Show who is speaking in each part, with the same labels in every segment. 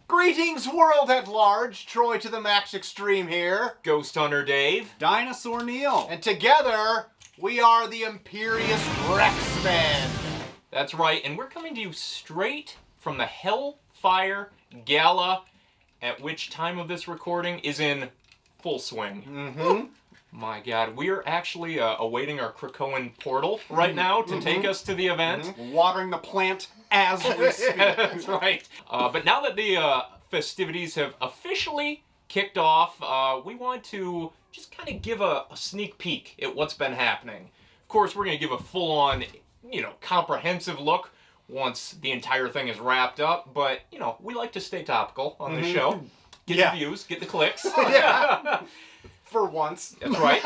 Speaker 1: Greetings, world at large. Troy to the max extreme here.
Speaker 2: Ghost Hunter Dave.
Speaker 3: Dinosaur Neil.
Speaker 1: And together, we are the Imperious Rex Men.
Speaker 2: That's right, and we're coming to you straight from the Hellfire Gala, at which time of this recording is in full swing.
Speaker 1: Mm-hmm.
Speaker 2: My God, we are actually awaiting our Krakoan portal right now to take us to the event.
Speaker 3: Watering the plant as we speak.
Speaker 2: That's right. But now that the festivities have officially kicked off, we want to just kind of give a sneak peek at what's been happening. Of course, we're going to give a full-on, comprehensive look once the entire thing is wrapped up. But, we like to stay topical on this show. Get the views, get the clicks.
Speaker 1: Yeah. For once.
Speaker 2: That's right.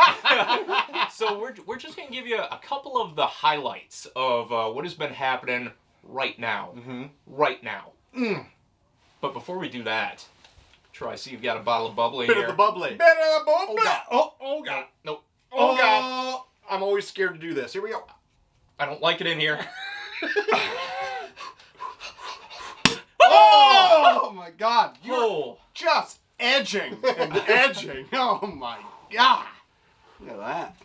Speaker 2: So we're just going to give you a couple of the highlights of what has been happening right now.
Speaker 1: Mm-hmm.
Speaker 2: Right now. But before we do that, Troy, I see you've got a bottle of bubbly
Speaker 1: Bit
Speaker 2: here.
Speaker 1: of the bubbly.
Speaker 3: Bit of the bubbly.
Speaker 1: Oh God.
Speaker 2: Nope.
Speaker 1: Oh God. I'm always scared to do this. Here we go.
Speaker 2: I don't like it in here.
Speaker 3: Oh my God. You're
Speaker 2: Oh.
Speaker 3: just edging and edging. Oh my God. Look at that.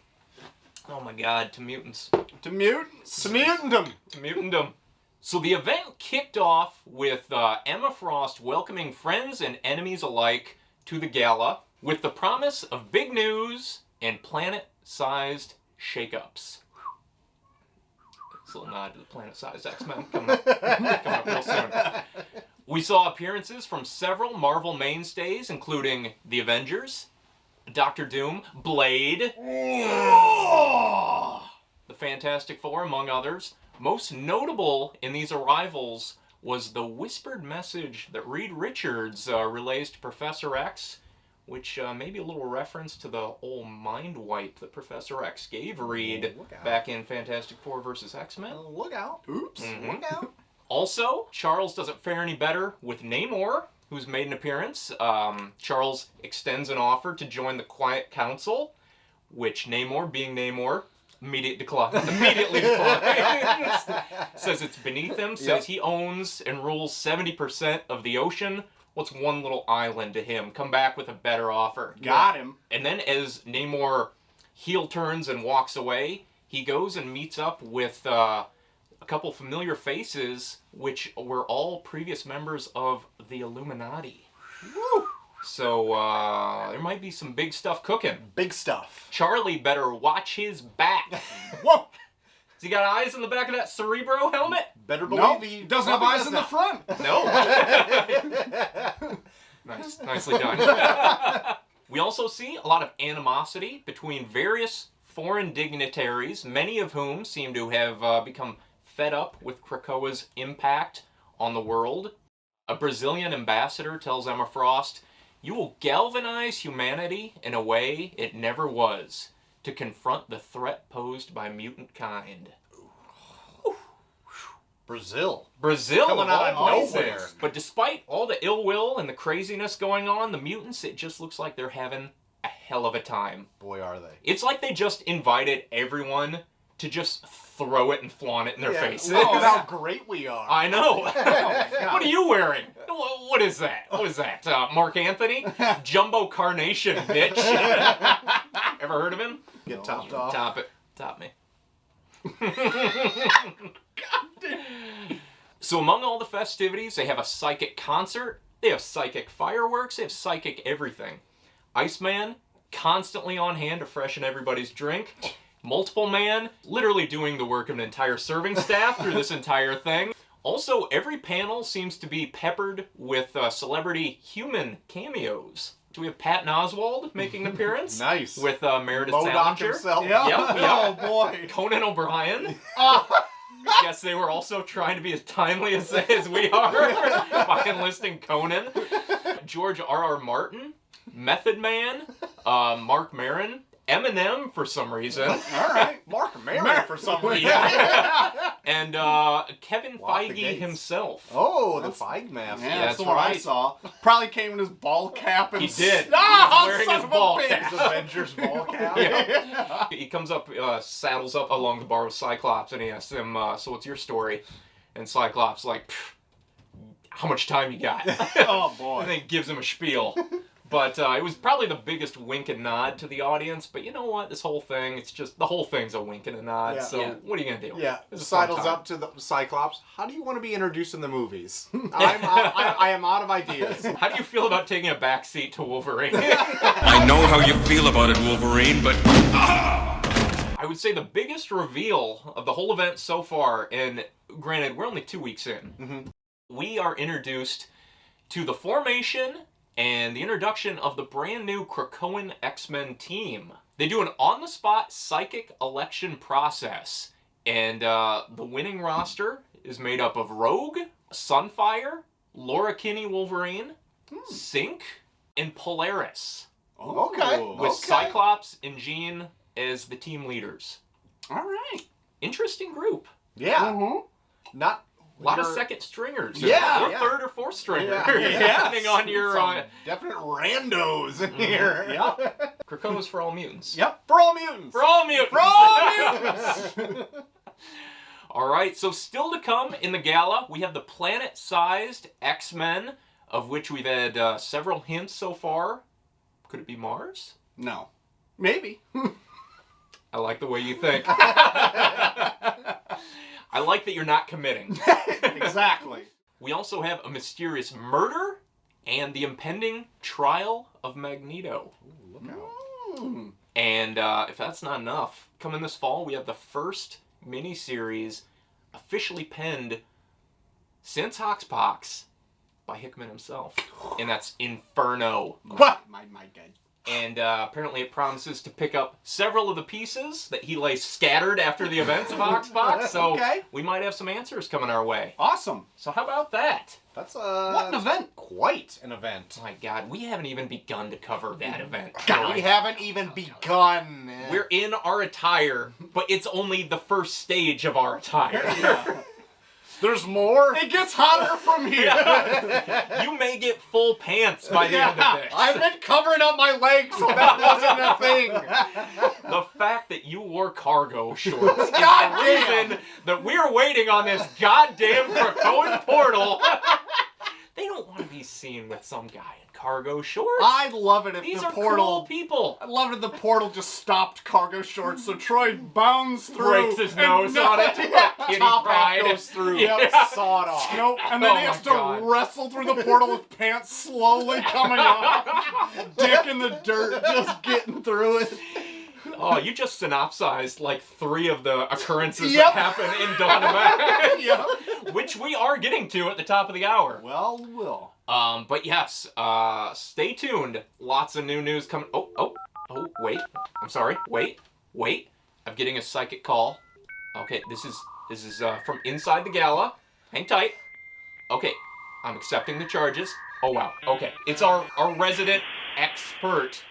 Speaker 2: Oh my God, to mutants.
Speaker 3: To mutants.
Speaker 1: To mutantdom.
Speaker 2: To mutantdom. So the event kicked off with Emma Frost welcoming friends and enemies alike to the gala with the promise of big news and planet-sized shakeups. This little nod to the planet-sized X-Men coming up real soon. We saw appearances from several Marvel mainstays, including the Avengers, Doctor Doom, Blade, the Fantastic Four, among others. Most notable in these arrivals was the whispered message that Reed Richards relays to Professor X, which may be a little reference to the old mind wipe that Professor X gave Reed back in Fantastic Four vs. X-Men.
Speaker 1: Look out.
Speaker 3: Oops.
Speaker 1: Look out.
Speaker 2: Also, Charles doesn't fare any better with Namor, who's made an appearance. Charles extends an offer to join the Quiet Council, which Namor, being Namor, immediately declines. Says it's beneath him, says he owns and rules 70% of the ocean. What's one little island to him? Come back with a better offer.
Speaker 3: Got him.
Speaker 2: And then as Namor heel turns and walks away, he goes and meets up with a couple familiar faces, which were all previous members of the Illuminati.
Speaker 1: Woo.
Speaker 2: So there might be some big stuff cooking.
Speaker 1: Big stuff.
Speaker 2: Charlie better watch his back.
Speaker 1: Whoa.
Speaker 2: Has he got eyes in the back of that Cerebro helmet?
Speaker 1: Better believe
Speaker 3: Nope.
Speaker 1: he
Speaker 3: Doesn't have eyes in the front.
Speaker 2: No. Nicely done. We also see a lot of animosity between various foreign dignitaries, many of whom seem to have become fed up with Krakoa's impact on the world. A Brazilian ambassador tells Emma Frost, "You will galvanize humanity in a way it never was, to confront the threat posed by mutant kind."
Speaker 1: Brazil.
Speaker 2: Coming
Speaker 1: out of nowhere.
Speaker 2: places. But despite all the ill will and the craziness going on, the mutants, it just looks like they're having a hell of a time.
Speaker 1: Boy, are they.
Speaker 2: It's like they just invited everyone to just throw it and flaunt it in their faces.
Speaker 1: Look at how great we are.
Speaker 2: I know.
Speaker 1: Oh my God.
Speaker 2: What are you wearing? What is that? What is that? Mark Anthony? Jumbo Carnation, bitch. Ever heard of him?
Speaker 1: Get topped off.
Speaker 2: Top it. Top me. So among all the festivities, they have a psychic concert, they have psychic fireworks, they have psychic everything. Iceman, constantly on hand to freshen everybody's drink. Multiple Man, literally doing the work of an entire serving staff through this entire thing. Also, every panel seems to be peppered with celebrity human cameos. So we have Patton Oswalt making an appearance.
Speaker 1: Nice.
Speaker 2: With Meredith
Speaker 1: MODOK
Speaker 2: Salinger.
Speaker 1: himself.
Speaker 2: Yep.
Speaker 3: Oh boy.
Speaker 2: Conan O'Brien. Guess they were also trying to be as timely as we are by enlisting Conan. George R.R. Martin, Method Man, Mark Maron, Eminem for some reason.
Speaker 3: All right.
Speaker 1: Mark Maron for some reason.
Speaker 2: Yeah. And Kevin
Speaker 1: Lock the
Speaker 2: Feige
Speaker 1: gates.
Speaker 2: himself.
Speaker 1: Oh, the Feig mask.
Speaker 3: Yeah,
Speaker 2: Yeah,
Speaker 3: that's
Speaker 2: that's
Speaker 3: the one I
Speaker 2: right.
Speaker 3: saw. Probably came in his ball cap and
Speaker 2: He did.
Speaker 1: Ah,
Speaker 2: He was wearing
Speaker 1: son
Speaker 2: his
Speaker 1: of a
Speaker 2: ball
Speaker 1: bitch.
Speaker 2: cap.
Speaker 1: His Avengers ball cap.
Speaker 2: Yeah. He comes up, saddles up along the bar with Cyclops, and he asks him, "So what's your story?" And Cyclops like, how much time you got.
Speaker 3: Oh, boy.
Speaker 2: And then gives him a spiel. But it was probably the biggest wink and nod to the audience. But you know what? This whole thing, it's just, the whole thing's a wink and a nod.
Speaker 1: Yeah.
Speaker 2: So what are you going to do?
Speaker 1: Yeah,
Speaker 2: It's a fun
Speaker 1: sidles
Speaker 2: time.
Speaker 1: up to the Cyclops. How do you want to be introduced in the movies? I am out of ideas.
Speaker 2: How do you feel about taking a back seat to Wolverine?
Speaker 4: I know how you feel about it, Wolverine, but...
Speaker 2: I would say the biggest reveal of the whole event so far, and granted, we're only 2 weeks in, we are introduced to the formation and the introduction of the brand new Krakoan X-Men team. They do an on-the-spot psychic election process, and the winning roster is made up of Rogue, Sunfire, Laura Kinney Wolverine, Sync, and Polaris,
Speaker 1: Okay.
Speaker 2: with Cyclops and Jean as the team leaders.
Speaker 3: All right.
Speaker 2: Interesting group.
Speaker 1: Yeah. Not
Speaker 2: A lot of
Speaker 1: your-
Speaker 2: second stringers.
Speaker 1: Yeah,
Speaker 2: Or
Speaker 1: yeah.
Speaker 2: third or fourth stringer.
Speaker 1: Yeah.
Speaker 2: Depending on your...
Speaker 1: Some definite randos in here.
Speaker 3: Yep.
Speaker 2: Krakoa's for all mutants.
Speaker 3: Yep. For all mutants.
Speaker 2: For all mutants!
Speaker 3: For all mutants.
Speaker 2: All right, so still to come in the gala, we have the planet-sized X-Men, of which we've had several hints so far. Could it be Mars?
Speaker 3: No. Maybe.
Speaker 2: I like the way you think. I like that you're not committing.
Speaker 3: Exactly.
Speaker 2: We also have a mysterious murder and the impending trial of Magneto.
Speaker 1: Look out.
Speaker 3: Mm.
Speaker 2: And if that's not enough, coming this fall, we have the first miniseries officially penned since Hoxpox by Hickman himself. And that's Inferno.
Speaker 3: What? My God.
Speaker 2: And apparently it promises to pick up several of the pieces that he lays scattered after the events of Hoxpox. So
Speaker 3: Okay.
Speaker 2: we might have some answers coming our way.
Speaker 3: Awesome.
Speaker 2: So how about that?
Speaker 1: That's
Speaker 3: What an event.
Speaker 1: Quite an event.
Speaker 2: My God, we haven't even begun to cover that event.
Speaker 1: We haven't even begun.
Speaker 2: We're in our attire, but it's only the first stage of our attire.
Speaker 3: Yeah.
Speaker 1: There's more.
Speaker 3: It gets hotter from here.
Speaker 2: You may get full pants by the end of this.
Speaker 1: I've been covering up my legs, so that wasn't a thing.
Speaker 2: The fact that you wore cargo shorts is the
Speaker 1: Goddamn.
Speaker 2: reason that we're waiting on this goddamn Krakoan portal. They don't want to be seen with some guy in cargo shorts.
Speaker 3: I'd love it if
Speaker 2: These
Speaker 3: the
Speaker 2: are
Speaker 3: portal.
Speaker 2: cool people.
Speaker 3: I'd love it if the portal just stopped cargo shorts, so Troy bounds through.
Speaker 2: Breaks his
Speaker 3: and
Speaker 2: nose on it.
Speaker 3: Yeah.
Speaker 2: Kitty
Speaker 1: Top
Speaker 2: pride.
Speaker 1: half goes through.
Speaker 2: Yeah.
Speaker 1: Sawed off.
Speaker 3: Nope. And then
Speaker 2: Oh
Speaker 3: he has
Speaker 2: my
Speaker 3: to
Speaker 2: God.
Speaker 3: wrestle through the portal with pants slowly coming off. Dick in the dirt, just getting through it.
Speaker 2: Oh, you just synopsized like 3 of the occurrences
Speaker 3: Yep.
Speaker 2: that happen in Dawn of X,
Speaker 3: Yep.
Speaker 2: which we are getting to at the top of the hour.
Speaker 3: Well, Will.
Speaker 2: But yes, stay tuned. Lots of new news coming. Oh, wait. I'm sorry. Wait. I'm getting a psychic call. Okay, this is from inside the gala. Hang tight. Okay, I'm accepting the charges. Oh wow. Okay, it's our resident expert,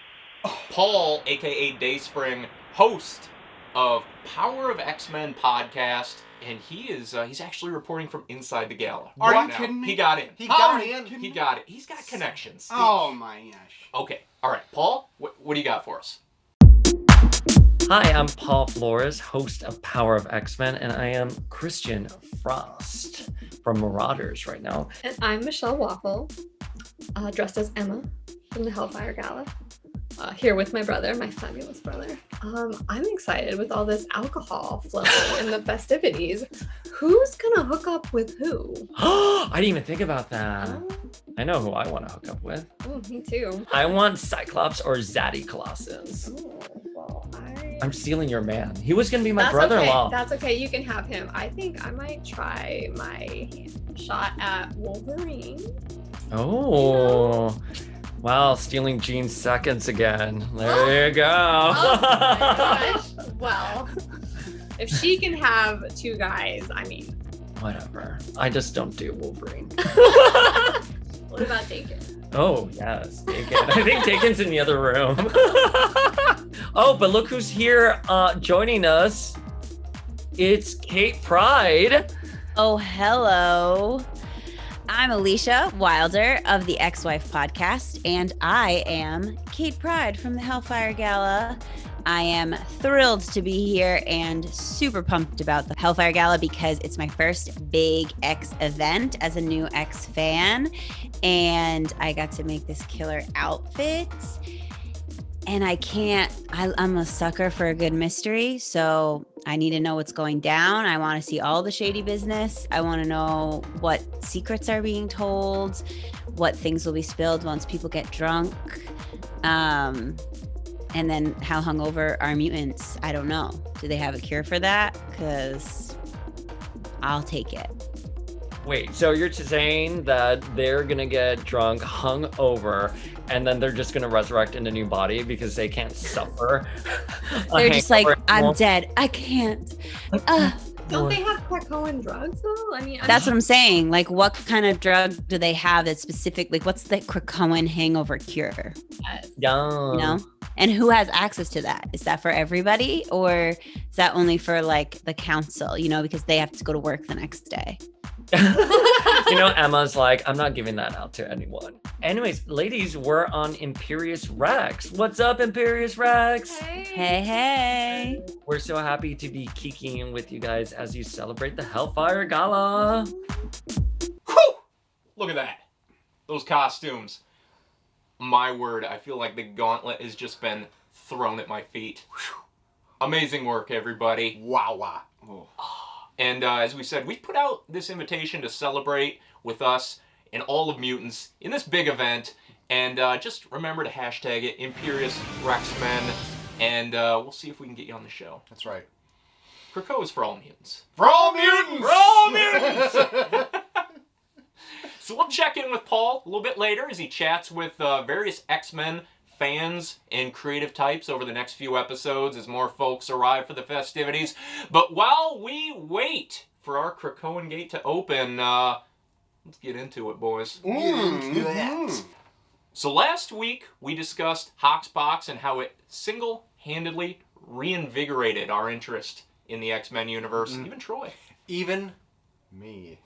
Speaker 2: Paul, aka Dayspring, host of Power of X-Men podcast, and he's actually reporting from inside the gala.
Speaker 3: Are
Speaker 2: right
Speaker 3: you
Speaker 2: now.
Speaker 3: kidding me?
Speaker 2: He got in.
Speaker 1: He
Speaker 3: How
Speaker 1: got
Speaker 3: are you
Speaker 1: in.
Speaker 3: kidding
Speaker 2: He
Speaker 3: me?
Speaker 2: got it. He's got connections.
Speaker 3: Oh my gosh.
Speaker 2: Okay. All right, Paul. What do you got for us?
Speaker 5: Hi, I'm Paul Flores, host of Power of X-Men, and I am Christian Frost from Marauders right now.
Speaker 6: And I'm Michelle Waffle, dressed as Emma from the Hellfire Gala, here with my brother, my fabulous brother. I'm excited with all this alcohol flowing and the festivities. Who's gonna hook up with who?
Speaker 5: I didn't even think about that.
Speaker 6: Oh,
Speaker 5: I know who I want to hook up with.
Speaker 6: me too.
Speaker 5: I want Cyclops or Zaddy Colossus.
Speaker 6: Oh, well,
Speaker 5: I'm stealing your man. He was going to be my
Speaker 6: That's
Speaker 5: brother-in-law.
Speaker 6: Okay. That's okay. You can have him. I think I might try my shot at Wolverine.
Speaker 5: Oh. Wow, stealing Jean's seconds again. There you go.
Speaker 6: Oh my gosh. Well, if she can have 2 guys, I mean.
Speaker 5: Whatever. I just don't do Wolverine.
Speaker 6: What about Dakin?
Speaker 5: Oh, yes, Dakin. I think Dakin's in the other room. Oh, but look who's here joining us. It's Kate Pride.
Speaker 7: Oh, hello. I'm Alicia Wilder of the Ex-Wife Podcast, and I am Kate Pride from the Hellfire Gala. I am thrilled to be here and super pumped about the Hellfire Gala because it's my first big X event as a new X fan, and I got to make this killer outfit. And I'm a sucker for a good mystery, so I need to know what's going down. I want to see all the shady business. I want to know what secrets are being told, what things will be spilled once people get drunk, and then how hungover are mutants. I don't know. Do they have a cure for that? Because I'll take it.
Speaker 5: Wait, so you're saying that they're gonna get drunk, hung over, and then they're just gonna resurrect in a new body because they can't suffer?
Speaker 7: They're just like, I'm dead. I can't.
Speaker 6: Don't they have Krakoan drugs though? I mean,
Speaker 7: That's what I'm saying. Like, what kind of drug do they have that's specific? Like, what's the Krakoan hangover cure?
Speaker 5: Yeah.
Speaker 7: You know? And who has access to that? Is that for everybody, or is that only for like the council? You know, because they have to go to work the next day.
Speaker 5: You know, Emma's like, I'm not giving that out to anyone. Anyways, ladies, we're on Imperius Rex. What's up, Imperius Rex?
Speaker 7: Hey.
Speaker 5: We're so happy to be kicking in with you guys as you celebrate the Hellfire Gala.
Speaker 2: Whew! Look at that. Those costumes. My word, I feel like the gauntlet has just been thrown at my feet. Whew. Amazing work, everybody.
Speaker 1: Wow.
Speaker 2: Oh. And as we said, we put out this invitation to celebrate with us and all of Mutants in this big event. And just remember to hashtag it, Imperius RexMen, and we'll see if we can get you on the show.
Speaker 1: That's right.
Speaker 2: Krakoa is for all mutants.
Speaker 1: For all mutants!
Speaker 2: For all mutants! So we'll check in with Paul a little bit later as he chats with various X-Men fans and creative types over the next few episodes as more folks arrive for the festivities. But while we wait for our Krakoan gate to open, let's get into it, boys. So last week, we discussed Hoxpox and how it single-handedly reinvigorated our interest in the X-Men universe, even Troy.
Speaker 1: Even me.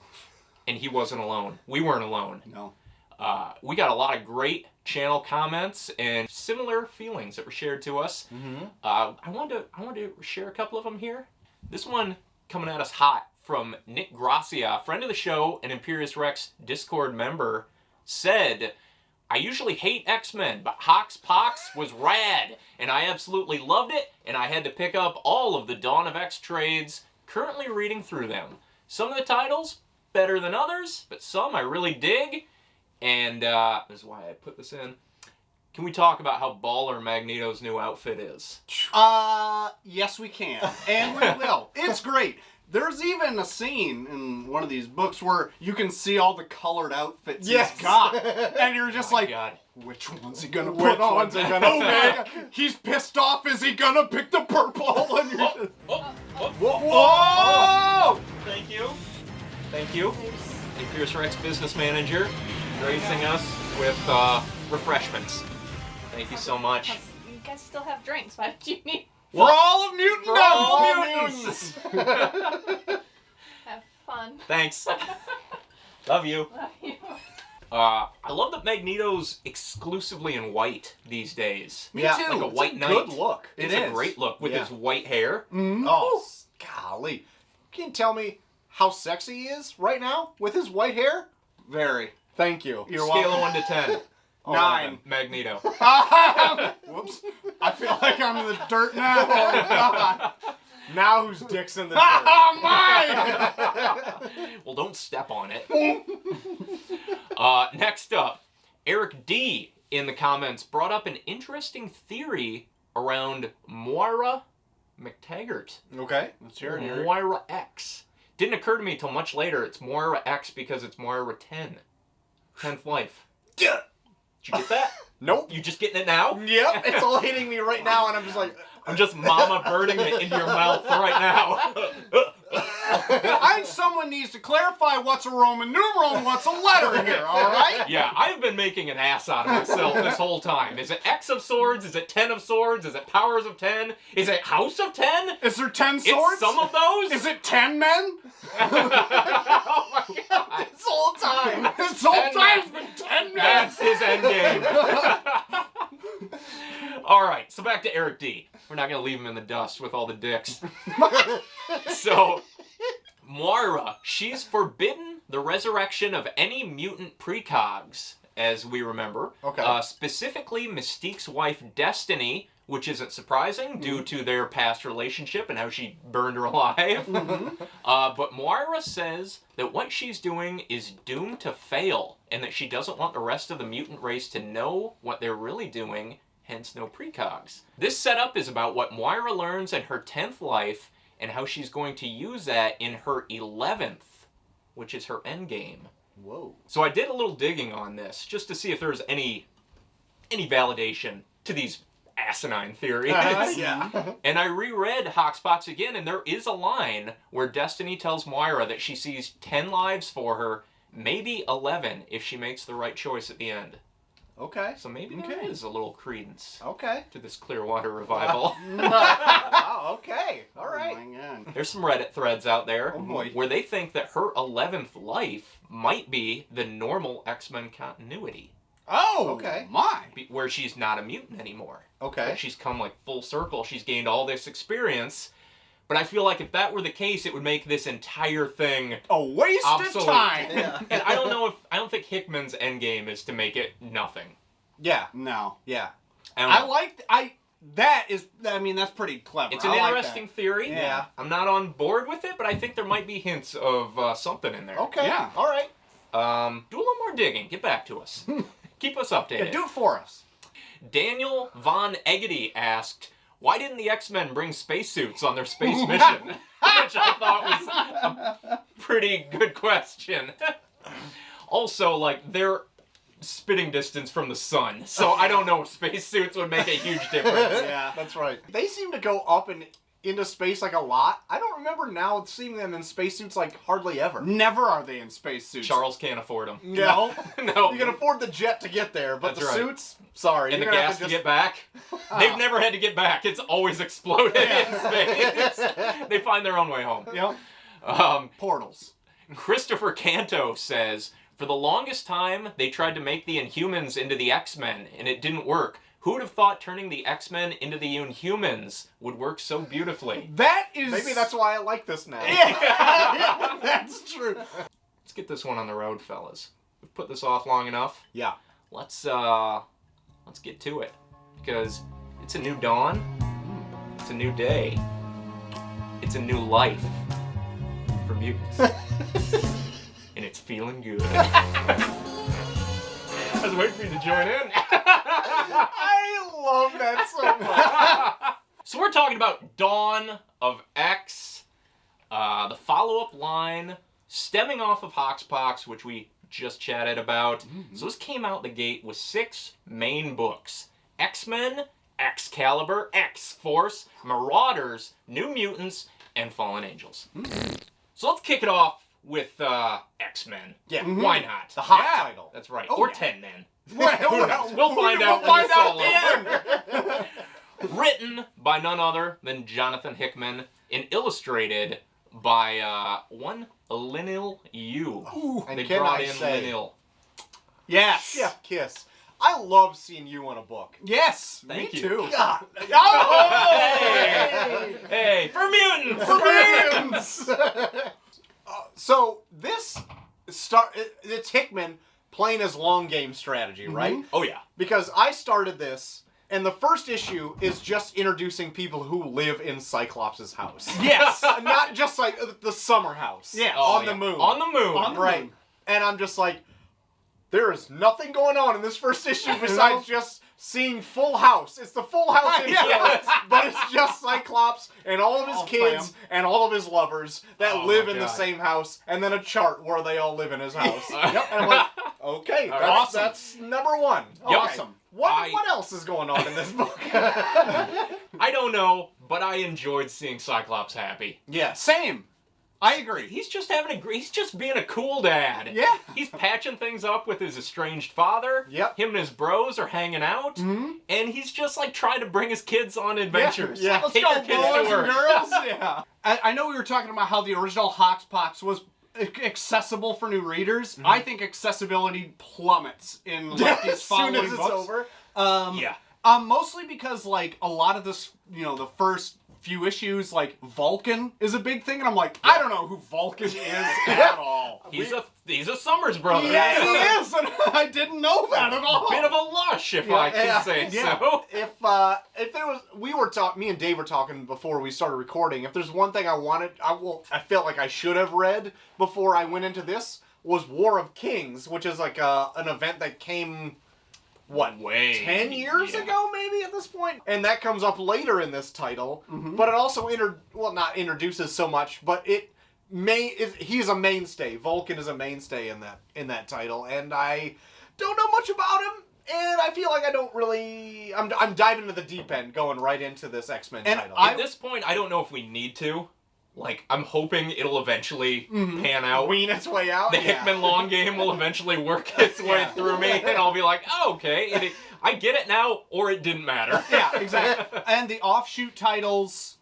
Speaker 2: And he wasn't alone. We weren't alone.
Speaker 3: No.
Speaker 2: We got a lot of great channel comments and similar feelings that were shared to us. I wanted to share a couple of them here. This one coming at us hot from Nick Gracia, friend of the show and Imperius Rex Discord member, said, I usually hate X-Men, but Hoxpox was rad, and I absolutely loved it, and I had to pick up all of the Dawn of X trades, currently reading through them. Some of the titles, better than others, but some I really dig. And this is why I put this in. Can we talk about how baller Magneto's new outfit is?
Speaker 3: Yes, we can. And we will. It's great. There's even a scene in one of these books where you can see all the colored outfits he's got. And you're just like,
Speaker 2: God.
Speaker 3: which one's he gonna put on?
Speaker 1: one's he gonna
Speaker 3: Oh, man, he's pissed off. Is he gonna pick the purple? And you're just,
Speaker 2: Whoa! Thank you. Thank you. Imperius Rex business manager, gracing us with refreshments. Thank you so much.
Speaker 8: You guys still have drinks. Why did you need?
Speaker 3: For all of Mutant
Speaker 2: For all mutants!
Speaker 8: Have fun.
Speaker 2: Thanks. Love you.
Speaker 8: Love you.
Speaker 2: I love that Magneto's exclusively in white these days.
Speaker 3: Me
Speaker 1: Yeah,
Speaker 3: too.
Speaker 2: Like a
Speaker 3: It's
Speaker 2: white knight.
Speaker 3: Good look.
Speaker 2: It's a great look with his white hair.
Speaker 1: Oh, golly. Can you tell me how sexy he is right now with his white hair?
Speaker 3: Very.
Speaker 1: Thank you.
Speaker 3: You're
Speaker 2: Scale
Speaker 3: welcome.
Speaker 2: of 1 to 10.
Speaker 3: 9.
Speaker 2: Magneto.
Speaker 3: Whoops. I feel like I'm in the dirt now. Oh, God.
Speaker 1: Now whose dick's in the dirt?
Speaker 3: Oh, mine!
Speaker 2: Well, don't step on it. Next up, Eric D. in the comments brought up an interesting theory around Moira McTaggart.
Speaker 1: Okay, let's hear it, Eric.
Speaker 2: Moira X. Didn't occur to me till much later. It's Moira X because it's Moira 10. 10th life.
Speaker 1: Yeah.
Speaker 2: Did you get that?
Speaker 1: Nope.
Speaker 2: You just getting it now?
Speaker 1: Yep, it's all hitting me right now, and I'm just like...
Speaker 2: I'm just mama birding it into your mouth right now.
Speaker 3: Someone needs to clarify what's a Roman numeral and what's a letter here, all right?
Speaker 2: Yeah, I've been making an ass out of myself this whole time. Is it X of Swords? Is it 10 of Swords? Is it Powers of 10? Is it House of 10?
Speaker 3: Is there 10 swords?
Speaker 2: It's some of those?
Speaker 3: Is it 10 men?
Speaker 2: Oh my god.
Speaker 1: This whole time.
Speaker 3: This whole
Speaker 2: 10
Speaker 3: time's
Speaker 2: men.
Speaker 3: been 10 men.
Speaker 2: That's his endgame. Alright, so back to Eric D. We're not going to leave him in the dust with all the dicks. So, Moira, she's forbidden the resurrection of any mutant precogs, as we remember.
Speaker 1: Okay.
Speaker 2: Specifically, Mystique's wife, Destiny, which isn't surprising due to their past relationship and how she burned her alive. But Moira says that what she's doing is doomed to fail, and that she doesn't want the rest of the mutant race to know what they're really doing, hence no precogs. This setup is about what Moira learns in her 10th life, and how she's going to use that in her 11th, which is her endgame.
Speaker 1: Whoa.
Speaker 2: So I did a little digging on this, just to see if there's any validation to these asinine theories.
Speaker 1: Yeah.
Speaker 2: And I reread Hoxpox again, and there is a line where Destiny tells Moira that she sees 10 lives for her, maybe 11 if she makes the right choice at the end.
Speaker 1: Okay.
Speaker 2: So maybe there is a little credence
Speaker 1: Okay.
Speaker 2: to this Clearwater revival.
Speaker 1: Wow, okay. All right.
Speaker 3: Oh my God.
Speaker 2: There's some Reddit threads out there
Speaker 1: Oh, boy.
Speaker 2: where they think that her 11th life might be the normal X-Men continuity,
Speaker 3: Oh,
Speaker 1: Okay.
Speaker 3: my.
Speaker 2: where she's not a mutant anymore.
Speaker 1: Okay.
Speaker 2: That she's come like full circle. She's gained all this experience. But I feel like if that were the case, it would make this entire thing
Speaker 3: A waste
Speaker 2: obsolete.
Speaker 3: of time.
Speaker 1: Yeah.
Speaker 2: And I don't think Hickman's endgame is to make it nothing.
Speaker 1: Yeah.
Speaker 3: No.
Speaker 1: Yeah.
Speaker 3: That's pretty clever.
Speaker 2: It's an
Speaker 3: I like
Speaker 2: interesting theory.
Speaker 1: Yeah.
Speaker 2: I'm not on board with it, but I think there might be hints of something in there.
Speaker 1: Okay.
Speaker 3: Yeah.
Speaker 1: All right.
Speaker 2: Do a little more digging. Get back to us. Keep us updated.
Speaker 3: Yeah, do it for us.
Speaker 2: Daniel Von Eggety asked, why didn't the X-Men bring spacesuits on their space mission? Which I thought was a pretty good question. Also, like, they're spitting distance from the sun, so I don't know if spacesuits would make a huge difference.
Speaker 3: Yeah.
Speaker 1: That's right. They seem to go up and into space like a lot. I don't remember now seeing them in spacesuits like hardly ever.
Speaker 3: Never are they in spacesuits.
Speaker 2: Charles can't afford them.
Speaker 1: No.
Speaker 2: No.
Speaker 1: You can afford the jet to get there, but
Speaker 2: That's
Speaker 1: the
Speaker 2: right.
Speaker 1: suits, sorry.
Speaker 2: And the
Speaker 1: you're gonna
Speaker 2: gas
Speaker 1: have
Speaker 2: to get back. They've never had to get back. It's always exploded in space. They find their own way home.
Speaker 3: Yep. Portals.
Speaker 2: Christopher Canto says, for the longest time, they tried to make the Inhumans into the X-Men, and it didn't work. Who would have thought turning the X-Men into the Inhumans would work so beautifully?
Speaker 3: That is...
Speaker 1: Maybe that's why I like this now.
Speaker 3: Yeah, that's true.
Speaker 2: Let's get this one on the road, fellas. We've put this off long enough.
Speaker 1: Yeah.
Speaker 2: Let's get to it. Because it's a new dawn. It's a new day. It's a new life for mutants. And it's feeling good. I was waiting for you to join in.
Speaker 1: I love that so much.
Speaker 2: So we're talking about Dawn of X, the follow-up line stemming off of Hoxpox, which we just chatted about. Mm-hmm. So this came out the gate with 6 main books. X-Men, Excalibur, X-Force, Marauders, New Mutants, and Fallen Angels. Mm-hmm. So let's kick it off with X-Men.
Speaker 1: Yeah.
Speaker 2: Why not?
Speaker 1: The hot title.
Speaker 2: That's right.
Speaker 3: Oh,
Speaker 2: or
Speaker 3: yeah.
Speaker 2: 10 Men.
Speaker 3: Well,
Speaker 2: We'll find out.
Speaker 3: We'll find out
Speaker 2: when
Speaker 3: at
Speaker 2: it's
Speaker 3: the end.
Speaker 2: Written by none other than Jonathan Hickman and illustrated by one Linil Yu.
Speaker 1: And
Speaker 2: They
Speaker 1: can
Speaker 2: brought
Speaker 1: I
Speaker 2: in
Speaker 1: say,
Speaker 2: Linil.
Speaker 3: Yes.
Speaker 1: Chef Kiss. I love seeing you on a book.
Speaker 3: Yes.
Speaker 2: Thank
Speaker 3: me
Speaker 2: you.
Speaker 3: too.
Speaker 1: God.
Speaker 2: Hey! Hey! For mutants!
Speaker 1: For mutants! So this it's Hickman playing his long game strategy, right?
Speaker 2: Oh yeah.
Speaker 1: Because I started this, and the first issue is just introducing people who live in Cyclops' house.
Speaker 3: Yes.
Speaker 1: Not just like the summer house.
Speaker 3: Yeah.
Speaker 1: On the moon.
Speaker 2: On the moon.
Speaker 3: On the
Speaker 1: Right.
Speaker 3: moon.
Speaker 1: And I'm just like, there is nothing going on in this first issue besides just seeing Full House. It's the Full House intro,
Speaker 2: Yes.
Speaker 1: but it's just Cyclops and all of his
Speaker 3: All
Speaker 1: kids
Speaker 3: fam.
Speaker 1: and all of his lovers that
Speaker 2: Oh
Speaker 1: live
Speaker 2: my
Speaker 1: in the
Speaker 2: God.
Speaker 1: same house, and then a chart where they all live in his house.
Speaker 2: Yep.
Speaker 1: And I'm like, okay,
Speaker 2: All
Speaker 1: that's,
Speaker 2: right.
Speaker 3: Awesome.
Speaker 1: that's number one.
Speaker 2: Yep.
Speaker 1: Awesome. What else is going on in this book?
Speaker 2: I don't know, but I enjoyed seeing Cyclops happy.
Speaker 1: Yes.
Speaker 3: Same. I agree.
Speaker 2: He's just he's just being a cool dad.
Speaker 3: Yeah.
Speaker 2: He's patching things up with his estranged father.
Speaker 1: Yep.
Speaker 2: Him and his bros are hanging out.
Speaker 3: Mm-hmm.
Speaker 2: And he's just like trying to bring his kids on adventures.
Speaker 1: Yeah.
Speaker 3: Let's
Speaker 2: Take
Speaker 3: go,
Speaker 2: your kids
Speaker 3: boys
Speaker 2: to
Speaker 3: and
Speaker 2: work.
Speaker 3: girls. Yeah. I know we were talking about how the original Hoxpox was accessible for new readers. I think accessibility plummets in like these
Speaker 1: As soon
Speaker 3: following
Speaker 1: as it's
Speaker 3: books.
Speaker 1: over.
Speaker 2: Yeah.
Speaker 3: Mostly because like a lot of this, the first few issues, like Vulcan is a big thing, and I'm like, I don't know who Vulcan is at all.
Speaker 2: He's a Summers brother.
Speaker 3: Yes, he is, and I didn't know that at all.
Speaker 2: Bit of a lush, if I can say so.
Speaker 1: If there was, me and Dave were talking before we started recording. If there's one thing I felt like I should have read before I went into this was War of Kings, which is like an event that came.
Speaker 2: Way
Speaker 1: 10 years ago, maybe at this point? And that comes up later in this title, but it also not introduces so much, but he's a mainstay. Vulcan is a mainstay in that title, and I don't know much about him, and I feel like I don't really. I'm diving into the deep end, going right into this X-Men title.
Speaker 2: At this point, I don't know if we need to. Like, I'm hoping it'll eventually pan out.
Speaker 1: Wean its way out.
Speaker 2: The Hickman long game will eventually work its way through me, and I'll be like, oh, okay, I get it now, or it didn't matter.
Speaker 3: Yeah, exactly. And the offshoot titles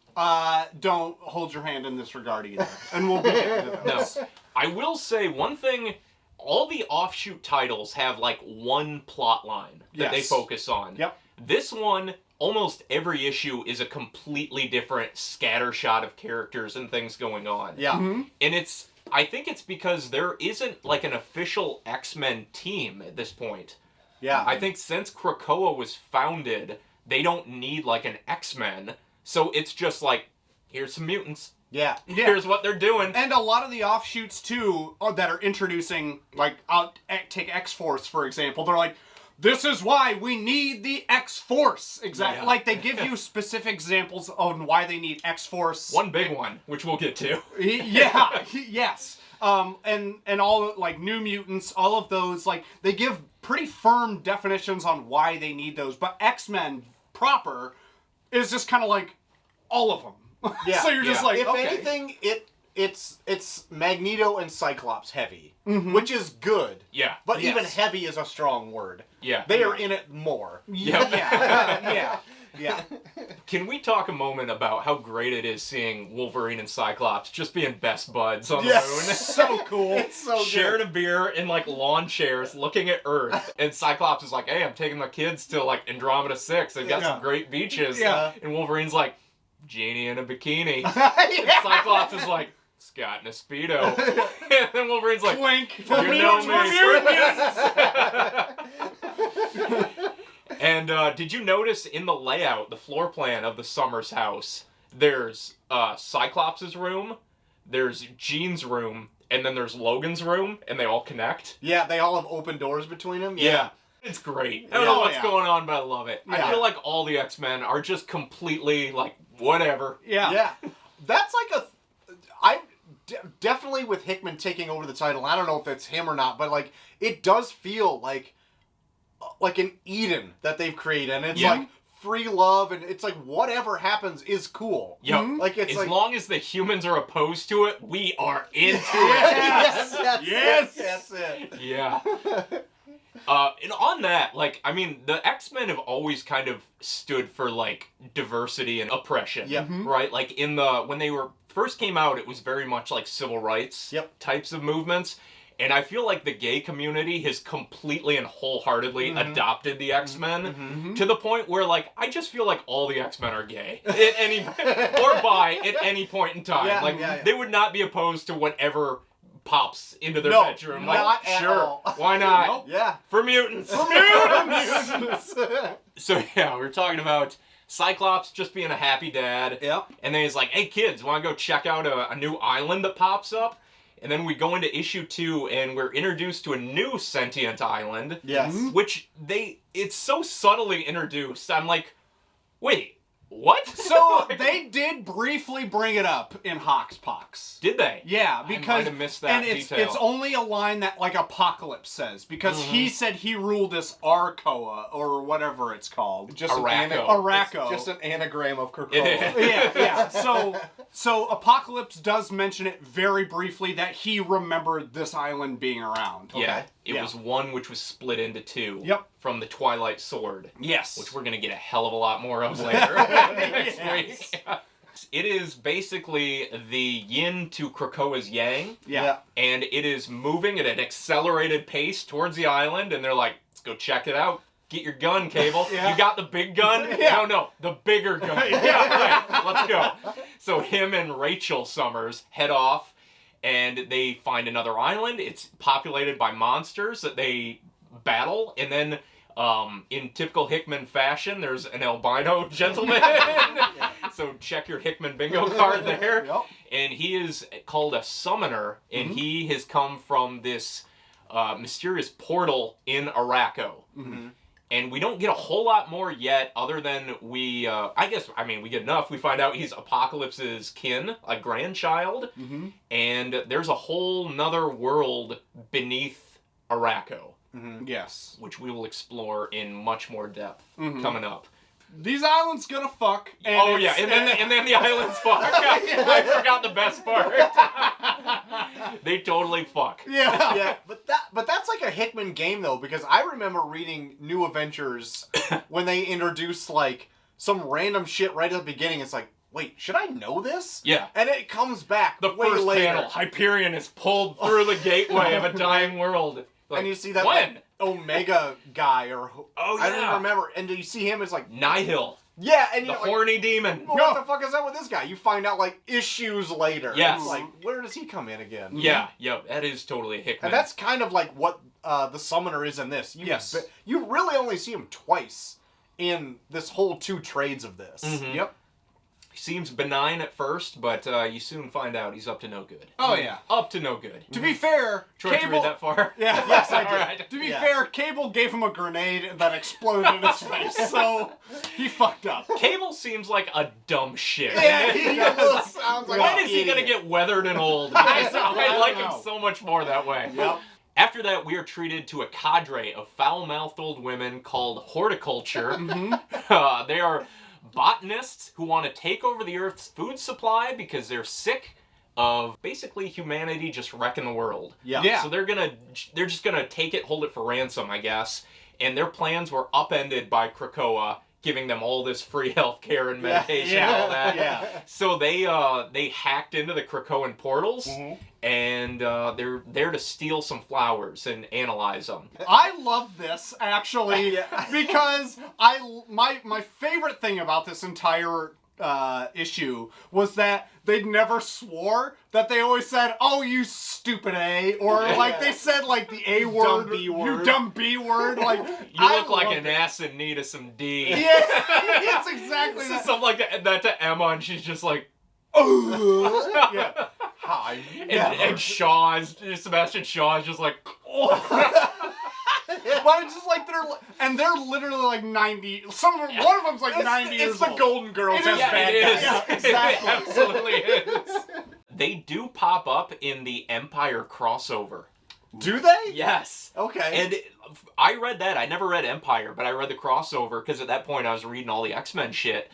Speaker 3: don't hold your hand in this regard either. And we'll get into those.
Speaker 2: No. I will say one thing, all the offshoot titles have, like, one plot line that they focus on.
Speaker 3: Yep.
Speaker 2: This one, almost every issue is a completely different scattershot of characters and things going on.
Speaker 1: Yeah.
Speaker 2: And I think it's because there isn't, like, an official X-Men team at this point.
Speaker 1: Yeah.
Speaker 2: I think since Krakoa was founded, they don't need, like, an X-Men. So it's just like, here's some mutants.
Speaker 1: Yeah.
Speaker 2: Here's what they're doing.
Speaker 3: And a lot of the offshoots, too, that are introducing, like, I'll take X-Force, for example. They're like, this is why we need the X-Force. Exactly.
Speaker 2: Yeah.
Speaker 3: Like, they give you specific examples on why they need X-Force.
Speaker 2: One big one, which we'll get to.
Speaker 3: Yeah. Yes. And all, like, New Mutants, all of those, like, they give pretty firm definitions on why they need those. But X-Men proper is just kind of like all of them.
Speaker 1: Yeah.
Speaker 3: So you're just like,
Speaker 1: if
Speaker 3: okay.
Speaker 1: anything, it's Magneto and Cyclops heavy, which is good.
Speaker 2: Yeah.
Speaker 1: But
Speaker 3: Yes.
Speaker 1: even heavy is a strong word.
Speaker 2: Yeah.
Speaker 1: They are in it more.
Speaker 3: Yeah.
Speaker 2: Can we talk a moment about how great it is seeing Wolverine and Cyclops just being best buds on the moon?
Speaker 3: So cool.
Speaker 1: It's so good.
Speaker 2: Sharing a beer in, like, lawn chairs, looking at Earth. And Cyclops is like, hey, I'm taking my kids to, like, Andromeda 6. They've got some great beaches.
Speaker 3: Yeah.
Speaker 2: And Wolverine's like, Genie in a bikini.
Speaker 1: Yeah.
Speaker 2: Cyclops is like, Scott in a Speedo. And then Wolverine's like,
Speaker 3: Clink.
Speaker 2: you know me. And did you notice in the layout, the floor plan of the Summers house, there's Cyclops' room, there's Jean's room, and then there's Logan's room, and they all connect?
Speaker 1: Yeah, they all have open doors between them.
Speaker 2: Yeah. It's great. I don't know what's going on, but I love it.
Speaker 1: Yeah.
Speaker 2: I feel like all the X-Men are just completely, like, whatever.
Speaker 3: Yeah.
Speaker 1: That's like definitely with Hickman taking over the title. I don't know if it's him or not, but like it does feel like an Eden that they've created, and it's like free love, and it's like whatever happens is cool.
Speaker 2: Yep.
Speaker 1: Like it's
Speaker 2: as long as the humans are opposed to it, we are into it.
Speaker 1: Yes, that's it.
Speaker 2: Yeah. And on that, like, I mean, the X-Men have always kind of stood for, like, diversity and oppression.
Speaker 1: Yep.
Speaker 2: Right? Like, when they first came out, it was very much like civil rights types of movements. And I feel like the gay community has completely and wholeheartedly adopted the X-Men to the point where, like, I just feel like all the X-Men are gay at any or bi at any point in time. They would not be opposed to whatever pops into their bedroom. Like,
Speaker 1: not at all.
Speaker 2: Why not?
Speaker 1: Nope. Yeah.
Speaker 2: For mutants. So yeah, we're talking about Cyclops just being a happy dad.
Speaker 1: Yep.
Speaker 2: And then he's like, hey kids, want to go check out a new island that pops up? And then we go into issue 2 and we're introduced to a new sentient island.
Speaker 1: Yes.
Speaker 2: Which it's so subtly introduced. I'm like, wait, What?
Speaker 3: So they did briefly bring it up in Hoxpox.
Speaker 2: Did they?
Speaker 3: Yeah,
Speaker 2: I
Speaker 3: because
Speaker 2: might have missed that
Speaker 3: and it's
Speaker 2: detail.
Speaker 3: only a line that like Apocalypse says because he said he ruled this Arkoa or whatever it's called.
Speaker 1: Just
Speaker 3: Araco.
Speaker 1: Just an anagram of Krakoa.
Speaker 3: Yeah. So Apocalypse does mention it very briefly that he remembered this island being around.
Speaker 2: Yeah. It was one which was split into two.
Speaker 3: Yep.
Speaker 2: From the Twilight Sword.
Speaker 3: Yes.
Speaker 2: Which we're going to get a hell of a lot more of later next week. It is basically the yin to Krakoa's yang.
Speaker 3: Yeah.
Speaker 2: And it is moving at an accelerated pace towards the island, and they're like, let's go check it out. Get your gun, Cable. You got the big gun? No, the bigger gun. Right, let's go. So him and Rachel Summers head off, and they find another island. It's populated by monsters that they battle, and then in typical Hickman fashion, there's an albino gentleman. So check your Hickman bingo card there.
Speaker 3: Yep.
Speaker 2: And he is called a summoner, and he has come from this mysterious portal in Araco. And we don't get a whole lot more yet, other than we get enough. We find out he's Apocalypse's kin, a grandchild, and there's a whole nother world beneath Araco.
Speaker 3: Yes.
Speaker 2: Which we will explore in much more depth coming up.
Speaker 3: These islands gonna fuck. And
Speaker 2: and then the islands fuck. I forgot the best part. They totally fuck.
Speaker 3: Yeah.
Speaker 1: But that's like a Hickman game though, because I remember reading New Adventures when they introduced like some random shit right at the beginning. It's like, wait, should I know this?
Speaker 2: Yeah.
Speaker 1: And it comes back
Speaker 2: The
Speaker 1: way
Speaker 2: first
Speaker 1: later.
Speaker 2: panel, Hyperion is pulled through the gateway of a dying world. Like,
Speaker 1: and you see that
Speaker 2: when?
Speaker 1: like, Omega guy or I don't
Speaker 2: yeah.
Speaker 1: remember. And do you see him as like
Speaker 2: Nihil,
Speaker 1: yeah, and
Speaker 2: the
Speaker 1: you're
Speaker 2: horny demon.
Speaker 1: Well, what the fuck is up with this guy? You find out like issues later.
Speaker 2: Yes.
Speaker 1: It's like, where does he come in again?
Speaker 2: Yeah, that is totally a Hickman.
Speaker 1: And that's kind of like what the summoner is in this. You really only see him twice in this whole two trades of this.
Speaker 3: Yep.
Speaker 2: He seems benign at first, but you soon find out he's up to no good.
Speaker 3: Oh yeah.
Speaker 2: Up to no good.
Speaker 3: To be fair,
Speaker 2: Troy, did you read that far?
Speaker 3: Yeah.
Speaker 1: Yes, I did.
Speaker 2: All right.
Speaker 3: To be fair, Cable gave him a grenade that exploded in his face, so he fucked up.
Speaker 2: Cable seems like a dumb shit.
Speaker 1: Yeah, he almost sounds like
Speaker 2: When
Speaker 1: an
Speaker 2: is he gonna
Speaker 1: idiot.
Speaker 2: get weathered and old? Because I like him
Speaker 3: know.
Speaker 2: so much more that way.
Speaker 1: Yep.
Speaker 2: After that, we are treated to a cadre of foul-mouthed old women called horticulture. They are botanists who want to take over the Earth's food supply because they're sick of basically humanity just wrecking the world.
Speaker 3: Yeah.
Speaker 2: So they're just gonna take it, hold it for ransom, I guess. And their plans were upended by Krakoa, giving them all this free healthcare and medication and all that.
Speaker 1: Yeah.
Speaker 2: So they hacked into the Krakoan portals, and they're there to steal some flowers and analyze them.
Speaker 3: I love this actually because my favorite thing about this entire issue was that they never swore, that they always said, "Oh, you stupid A," or like they said like the A word,
Speaker 1: dumb B word.
Speaker 3: you dumb B word. Like
Speaker 2: You look like an ass in need of some D.
Speaker 3: Yeah, it's exactly
Speaker 2: This is
Speaker 3: that.
Speaker 2: something like that to Emma, and she's just like,
Speaker 3: Yeah.
Speaker 1: Hi.
Speaker 2: and Sebastian Shaw is just like,
Speaker 3: But it's just like they're literally like 90. One of them's like 90 years
Speaker 1: It's the
Speaker 3: old.
Speaker 1: Golden Girls
Speaker 3: It
Speaker 1: as
Speaker 3: is.
Speaker 1: bad
Speaker 2: it is.
Speaker 1: guys.
Speaker 3: Yeah, exactly.
Speaker 2: It absolutely is. They do pop up in the Empire crossover.
Speaker 1: Do they?
Speaker 2: Yes.
Speaker 1: Okay.
Speaker 2: And I read that. I never read Empire, but I read the crossover because at that point I was reading all the X-Men shit.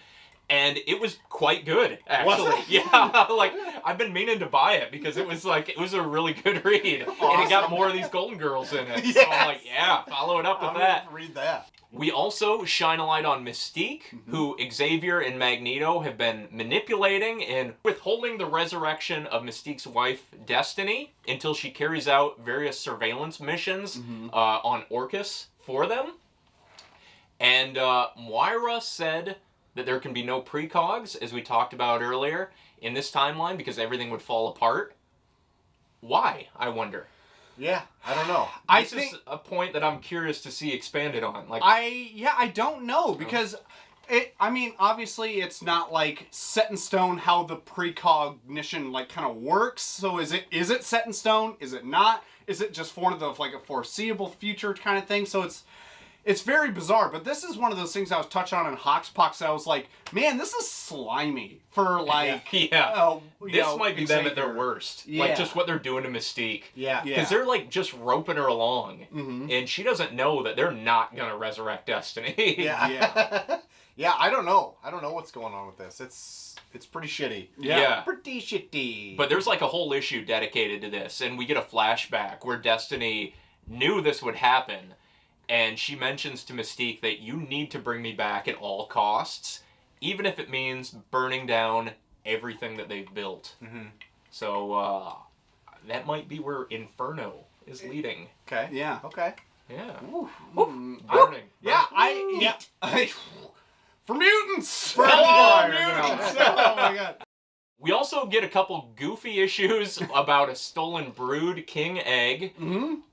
Speaker 2: And it was quite good, actually.
Speaker 1: Was it?
Speaker 2: Yeah, like, I've been meaning to buy it because it was a really good read. And it got more of these Golden Girls in it. So I'm like, yeah, follow it up with
Speaker 1: I'm
Speaker 2: that.
Speaker 1: gonna read that.
Speaker 2: We also shine a light on Mystique, who Xavier and Magneto have been manipulating and withholding the resurrection of Mystique's wife, Destiny, until she carries out various surveillance missions on Orcus for them. And Moira said that there can be no precogs, as we talked about earlier, in this timeline because everything would fall apart. Why, I wonder?
Speaker 1: Yeah, I don't know.
Speaker 2: This is a point that I'm curious to see expanded on. Like,
Speaker 3: I don't know because obviously it's not like set in stone how the precognition like kind of works. So is it set in stone? Is it not? Is it just for the like a foreseeable future kind of thing? So it's very bizarre, but this is one of those things I was touching on in Hoxpox. I was like, man, this is slimy for like,
Speaker 2: This might be them at their worst.
Speaker 3: Yeah.
Speaker 2: Like just what they're doing to Mystique.
Speaker 1: Yeah.
Speaker 2: Because they're like just roping her along, and she doesn't know that they're not gonna resurrect Destiny.
Speaker 3: Yeah.
Speaker 1: Yeah, I don't know. I don't know what's going on with this. It's pretty shitty.
Speaker 2: Yeah.
Speaker 1: Pretty shitty.
Speaker 2: But there's like a whole issue dedicated to this, and we get a flashback where Destiny knew this would happen, and she mentions to Mystique that you need to bring me back at all costs, even if it means burning down everything that they've built. So that might be where Inferno is leading.
Speaker 1: Okay.
Speaker 3: Yeah.
Speaker 1: Okay.
Speaker 2: Yeah.
Speaker 3: Burning. Yeah, for mutants! For all mutants! Oh my god.
Speaker 2: We also get a couple goofy issues about a stolen brood king egg,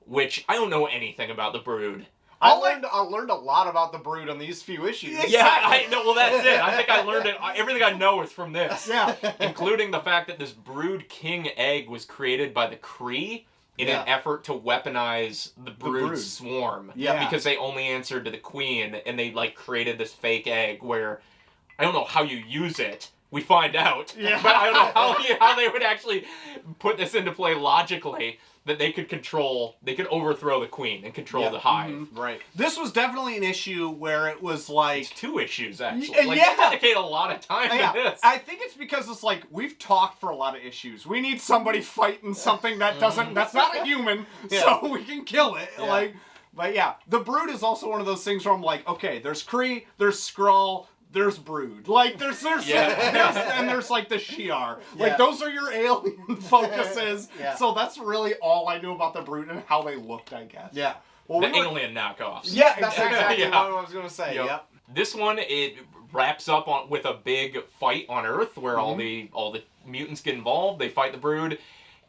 Speaker 2: which I don't know anything about the brood.
Speaker 1: I learned a lot about the brood on these few issues.
Speaker 2: Yeah, I know. Well, that's it. I think I learned it. Everything I know is from this.
Speaker 3: Yeah.
Speaker 2: Including the fact that this brood king egg was created by the Kree in an effort to weaponize the brood swarm.
Speaker 3: Yeah.
Speaker 2: Because they only answered to the queen, and they like created this fake egg where I don't know how you use it. We find out.
Speaker 3: Yeah.
Speaker 2: But I don't know how they would actually put this into play logically, that they could overthrow the queen and control the hive.
Speaker 1: Right.
Speaker 3: This was definitely an issue where it was like...
Speaker 2: It's 2 issues, actually. Like,
Speaker 3: Yeah.
Speaker 2: they dedicate a lot of time to this.
Speaker 3: I think it's because it's like, we've talked for a lot of issues. We need somebody fighting something that that's not a human, so we can kill it.
Speaker 1: Yeah.
Speaker 3: Like, but yeah, the Brood is also one of those things where I'm like, okay, there's Kree, there's Skrull, there's Brood. Like, there's and there's like the Shi'ar. Like, those are your alien focuses. So that's really all I knew about the Brood and how they looked, I guess.
Speaker 1: Yeah. Well,
Speaker 2: The alien knockoffs.
Speaker 1: Yeah, that's exactly
Speaker 2: Yeah.
Speaker 1: what I was going to say. Yep.
Speaker 2: This one, it wraps up with a big fight on Earth where all the mutants get involved. They fight the Brood,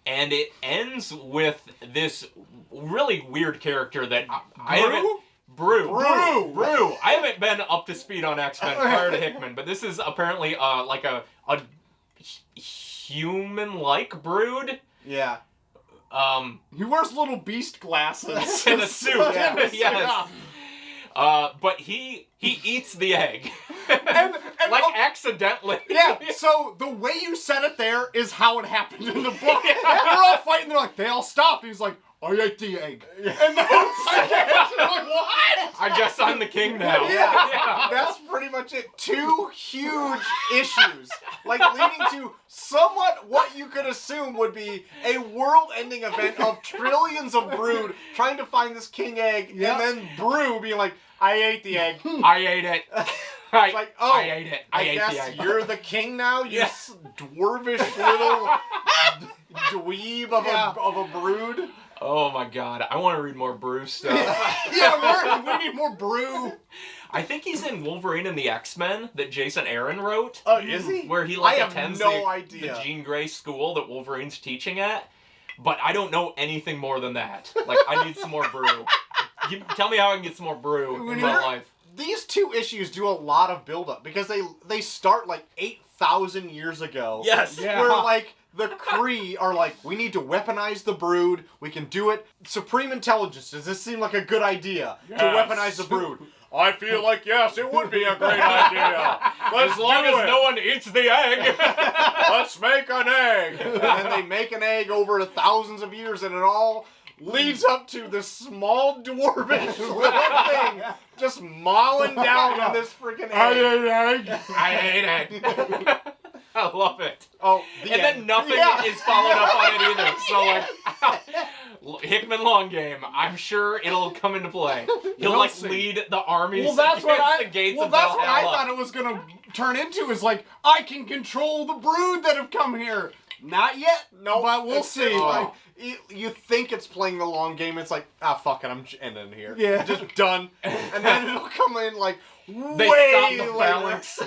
Speaker 2: and it ends with this really weird character that I haven't. Brew. I haven't been up to speed on X-Men prior to Hickman, but this is apparently like a human-like Brood.
Speaker 1: Yeah.
Speaker 3: He wears little beast glasses.
Speaker 2: And a suit. Yes. But he eats the egg.
Speaker 3: And
Speaker 2: like accidentally.
Speaker 3: Yeah, so the way you said it there is how it happened in the book. They're all fighting, they're like, they all stopped. He's like, I ate the egg. And then it's like, what?
Speaker 2: I guess I'm the king now.
Speaker 1: Yeah, that's pretty much it. 2 huge issues, like leading to somewhat what you could assume would be a world-ending event of trillions of Brood trying to find this king egg, and then Brew being like, I ate the egg.
Speaker 2: I ate it.
Speaker 1: Like, oh,
Speaker 2: I ate it. I ate
Speaker 1: guess
Speaker 2: the egg.
Speaker 1: you're the king now, you dwarvish little dweeb of a Brood.
Speaker 2: Oh my god, I want to read more Brew stuff.
Speaker 3: We need more Brew.
Speaker 2: I think he's in Wolverine and the X-Men that Jason Aaron wrote.
Speaker 1: Oh, is he?
Speaker 2: Where he
Speaker 1: I have
Speaker 2: attends
Speaker 1: no idea.
Speaker 2: the Jean Grey school that Wolverine's teaching at. But I don't know anything more than that. Like, I need some more Brew. Tell me how I can get some more Brew in my life.
Speaker 1: These 2 issues do a lot of build-up because they start like 8,000 years ago.
Speaker 2: Yes.
Speaker 1: Where like the Kree are like, we need to weaponize the Brood. We can do it. Supreme Intelligence, does this seem like a good idea to weaponize the Brood? I feel like, yes, it would be a great idea.
Speaker 2: As long as no one eats the egg.
Speaker 1: Let's make an egg. And then they make an egg over thousands of years, and it all leads up to this small dwarvish little thing just mauling down on this freaking egg.
Speaker 2: I ate it. I love it.
Speaker 1: Oh,
Speaker 2: then nothing is followed up on it either. So like, Hickman long game. I'm sure it'll come into play. He'll lead the armies.
Speaker 3: Well, that's what
Speaker 2: the gates of
Speaker 3: that's what I
Speaker 2: Valhalla.
Speaker 3: thought it was gonna turn into. Is like, I can control the Brood that have come here. Not yet.
Speaker 1: No,
Speaker 3: but we'll see.
Speaker 1: Like, you think it's playing the long game. It's like, fuck it, I'm ending here.
Speaker 3: Yeah.
Speaker 1: Just done. And then it'll come in like
Speaker 2: They
Speaker 1: way
Speaker 2: stop the
Speaker 1: later.
Speaker 2: phalanx.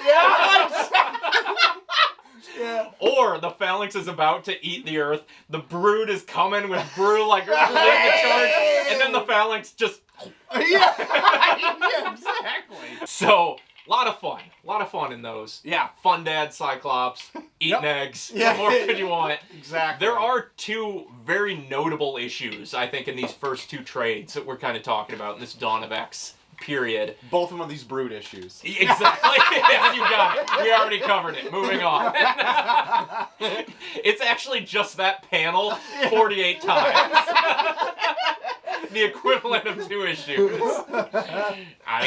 Speaker 1: Yeah.
Speaker 2: Or the phalanx is about to eat the earth. The Brood is coming with Brew like leading the charge, and then the phalanx just.
Speaker 3: Yeah, exactly.
Speaker 2: So. A lot of fun in those.
Speaker 3: Yeah.
Speaker 2: Fun Dad Cyclops, eating eggs.
Speaker 1: Yeah.
Speaker 2: What more could you want?
Speaker 1: Exactly.
Speaker 2: There are 2 very notable issues, I think, in these first 2 trades that we're kind of talking about in this Dawn of X period.
Speaker 1: Both of them are these Brood issues.
Speaker 2: Exactly. Yes, you got it. We already covered it. Moving on. It's actually just that panel 48 times. The equivalent of 2 issues. I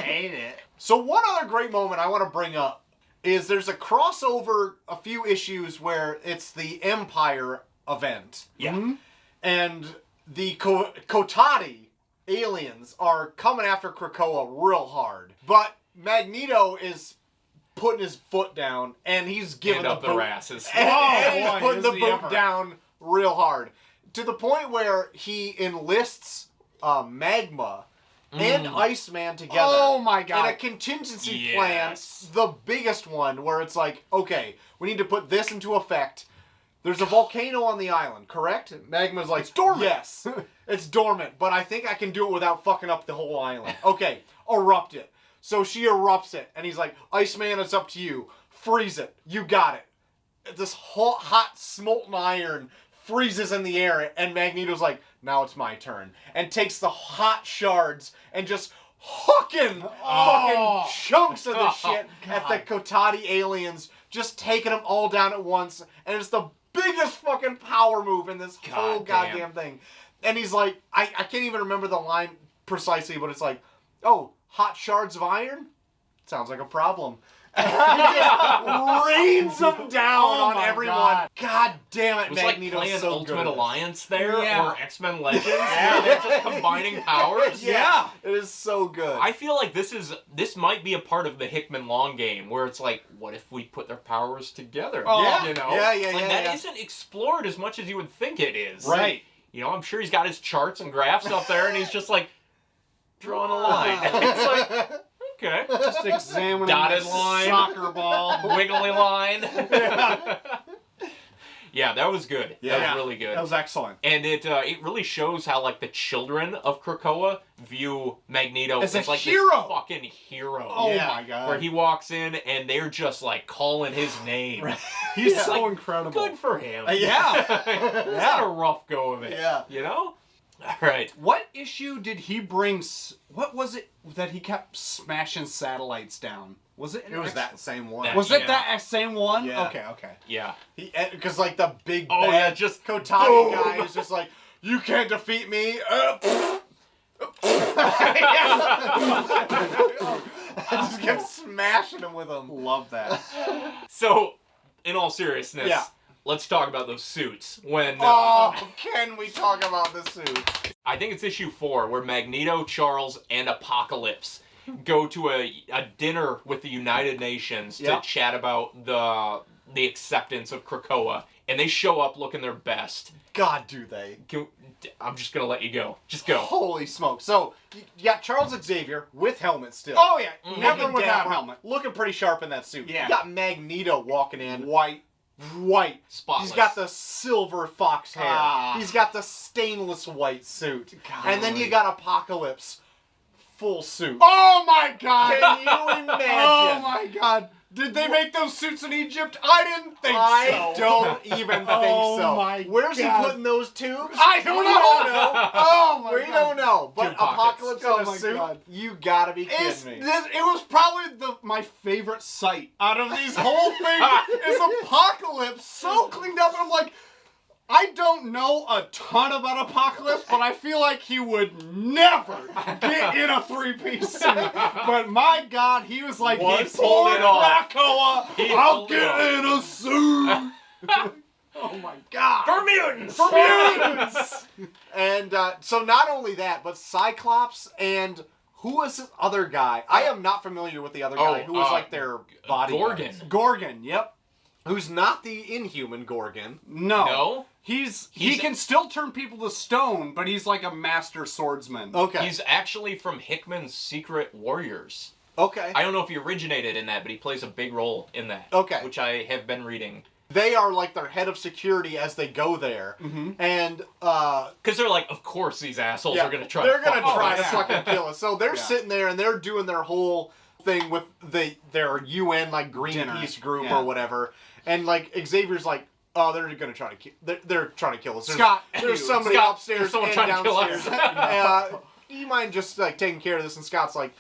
Speaker 2: hate it.
Speaker 1: So one other great moment I want to bring up is there's a crossover, a few issues where it's the Empire event.
Speaker 2: Yeah.
Speaker 1: And the Kotati aliens are coming after Krakoa real hard. But Magneto is putting his foot down and he's giving
Speaker 2: And up
Speaker 1: the
Speaker 2: their
Speaker 1: boot.
Speaker 2: asses.
Speaker 1: And he's
Speaker 3: boy,
Speaker 1: putting
Speaker 3: is
Speaker 1: the
Speaker 3: he
Speaker 1: boot
Speaker 3: ever.
Speaker 1: down real hard. To the point where he enlists Magma and Iceman together.
Speaker 3: Oh my God.
Speaker 1: In a contingency
Speaker 2: Yes.
Speaker 1: plan, the biggest one, where it's like, okay, we need to put this into effect. There's a volcano on the island, correct? Magma's like, it's dormant. Yes, it's dormant, but I think I can do it without fucking up the whole island. Okay, erupt it. So she erupts it, and he's like, Iceman, it's up to you. Freeze it. You got it. This hot molten iron freezes in the air, and Magneto's like, now it's my turn. And takes the hot shards and just fucking chunks of the shit at the Kotati aliens, just taking them all down at once. And it's the biggest fucking power move in this whole goddamn thing. And he's like, I can't even remember the line precisely, but it's like, oh, hot shards of iron? Sounds like a problem. He just rains them down on everyone. God damn it,
Speaker 2: It was like
Speaker 1: Magneto's
Speaker 2: playing
Speaker 1: so
Speaker 2: Ultimate
Speaker 1: good at
Speaker 2: Alliance there,
Speaker 3: Yeah.
Speaker 2: or X-Men Legends, where they're just combining powers.
Speaker 1: Yeah, it is so good.
Speaker 2: I feel like this might be a part of the Hickman long game, where it's like, what if we put their powers together?
Speaker 1: Yeah.
Speaker 2: You know?
Speaker 1: Yeah,
Speaker 2: Like,
Speaker 1: yeah,
Speaker 2: that
Speaker 1: yeah.
Speaker 2: isn't explored as much as you would think it is.
Speaker 1: Right.
Speaker 2: You know, I'm sure he's got his charts and graphs up there, and he's just like, drawing a line. It's like, okay.
Speaker 3: Just examining
Speaker 2: Dotted
Speaker 3: the
Speaker 2: line.
Speaker 3: soccer ball.
Speaker 2: Wiggly line. Yeah, that was good.
Speaker 1: Yeah.
Speaker 2: That was really good.
Speaker 3: That was excellent.
Speaker 2: And it really shows how like the children of Krakoa view Magneto
Speaker 3: As a
Speaker 2: like
Speaker 3: hero.
Speaker 2: this fucking hero.
Speaker 3: Oh
Speaker 1: Yeah.
Speaker 3: my God.
Speaker 2: Where he walks in and they're just like calling his name.
Speaker 3: He's
Speaker 1: Yeah.
Speaker 3: so
Speaker 2: Like,
Speaker 3: incredible.
Speaker 2: Good for him.
Speaker 1: Yeah.
Speaker 2: It's not a rough go of it.
Speaker 1: Yeah.
Speaker 2: You know? All right.
Speaker 3: What issue did he bring? What was it that he kept smashing satellites down? Was it?
Speaker 1: It was that same one.
Speaker 2: That-
Speaker 3: Was it
Speaker 2: Yeah.
Speaker 3: that same one?
Speaker 1: Yeah.
Speaker 3: Okay.
Speaker 2: Yeah.
Speaker 1: Because like the big
Speaker 2: Oh,
Speaker 1: bad
Speaker 2: yeah, just
Speaker 1: Kotati
Speaker 2: boom.
Speaker 1: guy is just like, you can't defeat me. I just kept smashing him with them.
Speaker 3: Love that.
Speaker 2: So, in all seriousness,
Speaker 1: Yeah.
Speaker 2: let's talk about those suits. When
Speaker 1: Oh, can we talk about the suit?
Speaker 2: I think it's issue 4 where Magneto, Charles, and Apocalypse go to a dinner with the United Nations
Speaker 1: Yeah.
Speaker 2: to chat about the acceptance of Krakoa, and they show up looking their best.
Speaker 1: God, do they?
Speaker 2: I'm just gonna let you go. Just go.
Speaker 1: Holy smoke. So, you got Charles Xavier with helmet still.
Speaker 3: Oh yeah, never
Speaker 1: Looking
Speaker 3: without
Speaker 1: dapper,
Speaker 3: helmet.
Speaker 1: Looking pretty sharp in that suit.
Speaker 3: Yeah.
Speaker 1: You got Magneto walking in.
Speaker 3: White.
Speaker 2: Spotless.
Speaker 1: He's got the silver fox hair.
Speaker 3: Ah.
Speaker 1: He's got the stainless white suit. And then you got Apocalypse. Full suit.
Speaker 3: Oh my God!
Speaker 1: Can you imagine?
Speaker 3: Oh my God! Did they make those suits in Egypt? I didn't think
Speaker 1: I
Speaker 3: so.
Speaker 1: don't even think
Speaker 3: Oh
Speaker 1: so.
Speaker 3: my
Speaker 1: Where's
Speaker 3: God.
Speaker 1: he putting those tubes?
Speaker 3: I don't
Speaker 1: We
Speaker 3: know.
Speaker 1: don't know.
Speaker 3: Oh my
Speaker 1: We
Speaker 3: God!
Speaker 1: don't know. But
Speaker 2: Two pockets.
Speaker 1: Apocalypse
Speaker 3: Oh
Speaker 1: in a
Speaker 3: my
Speaker 1: suit?
Speaker 3: God.
Speaker 1: You gotta be kidding me.
Speaker 3: It was probably my favorite sight out of these whole thing is Apocalypse so cleaned up, and I'm like, I don't know a ton about Apocalypse, but I feel like he would never get in a three-piece suit. But my God, he was like,
Speaker 2: He
Speaker 3: "He
Speaker 2: pulled it off.
Speaker 3: Krakoa,
Speaker 2: He
Speaker 3: I'll
Speaker 2: pulled it off.
Speaker 3: get in a suit." Oh my God!
Speaker 2: For mutants!
Speaker 3: For mutants!
Speaker 1: And so not only that, but Cyclops and who was this other guy? I am not familiar with the other guy who was like their bodyguard.
Speaker 2: Gorgon.
Speaker 3: Gorgon, yep.
Speaker 1: Who's not the Inhuman Gorgon.
Speaker 2: No?
Speaker 3: He
Speaker 2: He's-
Speaker 3: can still turn people to stone, but he's like a master swordsman.
Speaker 1: Okay.
Speaker 2: He's actually from Hickman's Secret Warriors.
Speaker 1: Okay.
Speaker 2: I don't know if he originated in that, but he plays a big role in that.
Speaker 1: Okay.
Speaker 2: Which I have been reading.
Speaker 1: They are like their head of security as they go there.
Speaker 3: Mm-hmm.
Speaker 1: And
Speaker 2: Because they're like, of course these assholes are going to try
Speaker 1: They're
Speaker 2: to
Speaker 1: gonna
Speaker 2: fuck
Speaker 1: try
Speaker 2: us.
Speaker 1: to fucking kill us. So they're
Speaker 3: Yeah.
Speaker 1: sitting there and they're doing their whole thing with their UN like
Speaker 3: Dinner.
Speaker 1: Greenpeace group
Speaker 3: Yeah.
Speaker 1: or whatever. And like Xavier's like, oh, they're gonna try to kill. They're trying to kill us.
Speaker 3: Scott,
Speaker 1: There's
Speaker 3: you.
Speaker 1: somebody
Speaker 2: Scott,
Speaker 1: upstairs
Speaker 2: there's someone
Speaker 1: and
Speaker 2: trying to kill
Speaker 1: downstairs.
Speaker 2: us.
Speaker 1: do you mind just like taking care of this? And Scott's like,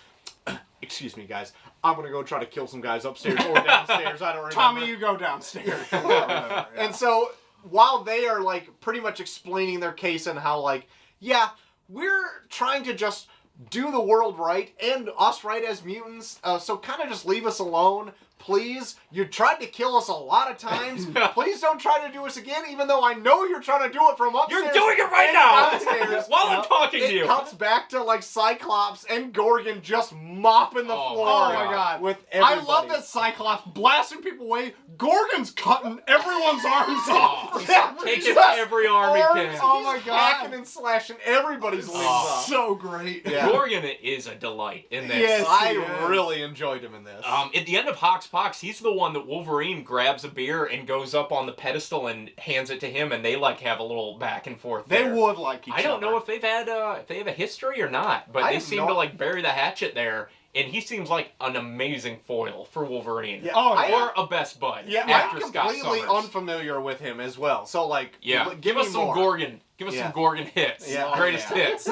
Speaker 1: excuse me, guys. I'm gonna go try to kill some guys upstairs or downstairs. I don't remember.
Speaker 3: Tommy, you go downstairs. Yeah.
Speaker 1: And so while they are like pretty much explaining their case and how like, yeah, we're trying to just do the world right and us right as mutants, so kind of just leave us alone, please. You tried to kill us a lot of times. Please don't try to do us again, even though I know you're trying to do it from upstairs.
Speaker 2: You're doing it right
Speaker 1: and
Speaker 2: now
Speaker 1: downstairs.
Speaker 2: while I'm talking to
Speaker 1: It
Speaker 2: you.
Speaker 1: cuts back to like Cyclops and Gorgon just mopping the floor.
Speaker 3: Oh my god.
Speaker 1: With
Speaker 3: I
Speaker 1: everybody.
Speaker 3: love that Cyclops blasting people away. Gorgon's cutting everyone's arms off.
Speaker 2: Taking
Speaker 1: Just
Speaker 2: every arm he can.
Speaker 1: arms,
Speaker 3: Oh my
Speaker 1: he's
Speaker 3: God.
Speaker 1: hacking and slashing everybody's limbs off.
Speaker 3: So great.
Speaker 1: Yeah.
Speaker 2: Gorgon is a delight in this.
Speaker 3: Yes.
Speaker 1: I
Speaker 3: he is.
Speaker 1: really enjoyed him in this.
Speaker 2: At the end of Hox Pox, he's the one that Wolverine grabs a beer and goes up on the pedestal and hands it to him, and they like have a little back and forth.
Speaker 3: They
Speaker 2: there.
Speaker 3: would like each other.
Speaker 2: I don't know if they've had if they have a history or not, but
Speaker 1: I
Speaker 2: they
Speaker 1: have
Speaker 2: seem
Speaker 1: no-
Speaker 2: to like bury the hatchet there, and he seems like an amazing foil for Wolverine.
Speaker 1: Yeah,
Speaker 3: Oh,
Speaker 2: or a best bud.
Speaker 3: Yeah,
Speaker 2: after
Speaker 1: I'm
Speaker 2: Scott
Speaker 1: completely
Speaker 2: Summers.
Speaker 1: unfamiliar with him as well. So like,
Speaker 2: Yeah, give
Speaker 1: me
Speaker 2: us some
Speaker 1: more.
Speaker 2: Gorgon. Give us
Speaker 1: Yeah.
Speaker 2: some Gorgon hits.
Speaker 1: Yeah.
Speaker 2: Greatest
Speaker 1: Oh, yeah.
Speaker 2: hits.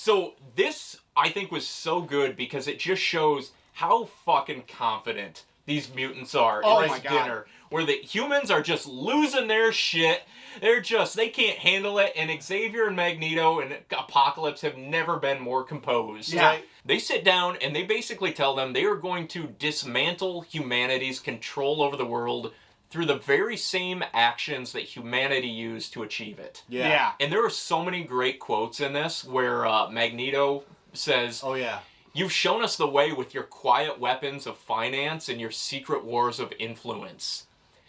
Speaker 2: So this, I think, was so good because it just shows how fucking confident these mutants are
Speaker 3: Oh
Speaker 2: in
Speaker 3: my
Speaker 2: this
Speaker 3: God.
Speaker 2: dinner. Where the humans are just losing their shit. They can't handle it. And Xavier and Magneto and Apocalypse have never been more composed.
Speaker 3: Yeah.
Speaker 2: They sit down and they basically tell them they are going to dismantle humanity's control over the world through the very same actions that humanity used to achieve it.
Speaker 3: Yeah.
Speaker 2: And there are so many great quotes in this where Magneto says,
Speaker 1: Oh yeah.
Speaker 2: "You've shown us the way with your quiet weapons of finance and your secret wars of influence.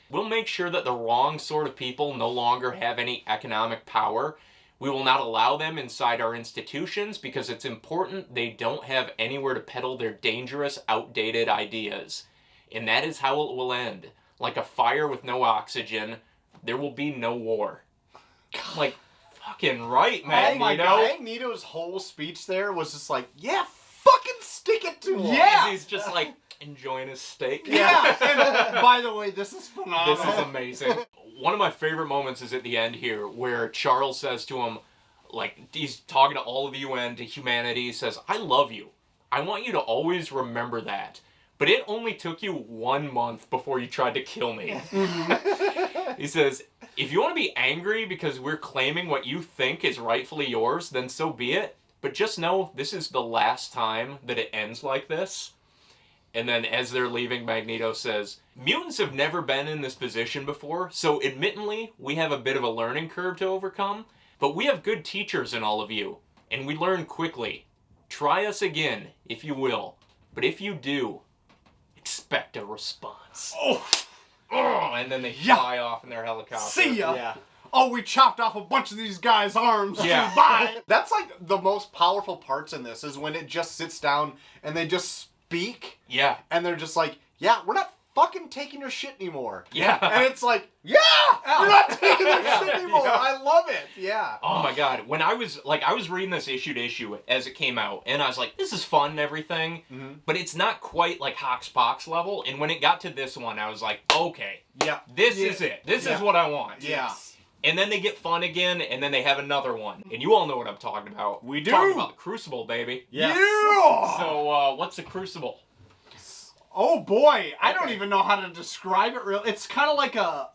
Speaker 2: We'll make sure that the wrong sort of people no longer have any economic power. We will not allow them inside our institutions because it's important they don't have anywhere to peddle their dangerous, outdated ideas. And that is how it will end. Like a fire with no oxygen, there will be no war." Like, fucking right, man.
Speaker 1: Oh my God. Magneto's whole speech there was just like, yeah, fucking stick it to him.
Speaker 3: Yeah.
Speaker 2: He's just like enjoying his steak.
Speaker 3: Yeah. And, by the way, this is phenomenal.
Speaker 2: This is amazing. One of my favorite moments is at the end here where Charles says to him, like, he's talking to all of the UN, to humanity, he says, "I love you. I want you to always remember that. But it only took you 1 month before you tried to kill me." He says, "If you want to be angry because we're claiming what you think is rightfully yours, then so be it. But just know this is the last time that it ends like this." And then as they're leaving, Magneto says, "Mutants have never been in this position before, so admittedly, we have a bit of a learning curve to overcome, but we have good teachers in all of you, and we learn quickly. Try us again, if you will. But if you do, expect a response."
Speaker 3: Oh,
Speaker 2: And then they fly off in their helicopter.
Speaker 3: see ya.
Speaker 1: Yeah.
Speaker 3: Oh, we chopped off a bunch of these guys' arms.
Speaker 2: Yeah.
Speaker 3: Bye.
Speaker 1: That's like the most powerful parts in this is when it just sits down and they just speak
Speaker 2: Yeah.
Speaker 1: and they're just like, yeah, we're not fucking taking your shit anymore.
Speaker 2: Yeah.
Speaker 1: And it's like, yeah, we're not taking their shit anymore. I love it. Yeah.
Speaker 2: Oh my God. When I was reading this issue to issue as it came out, and I was like, this is fun and everything, but it's not quite like Hox Pox level. And when it got to this one, I was like, okay,
Speaker 1: Yeah.
Speaker 2: this is it. This is what I want.
Speaker 3: Yeah.
Speaker 2: And then they get fun again, and then they have another one. And you all know what I'm talking about.
Speaker 3: We do.
Speaker 2: Talking about the Crucible, baby.
Speaker 1: Yes.
Speaker 3: Yeah.
Speaker 2: So, what's the Crucible?
Speaker 3: Oh boy, I don't even know how to describe it. Real, it's kind of like a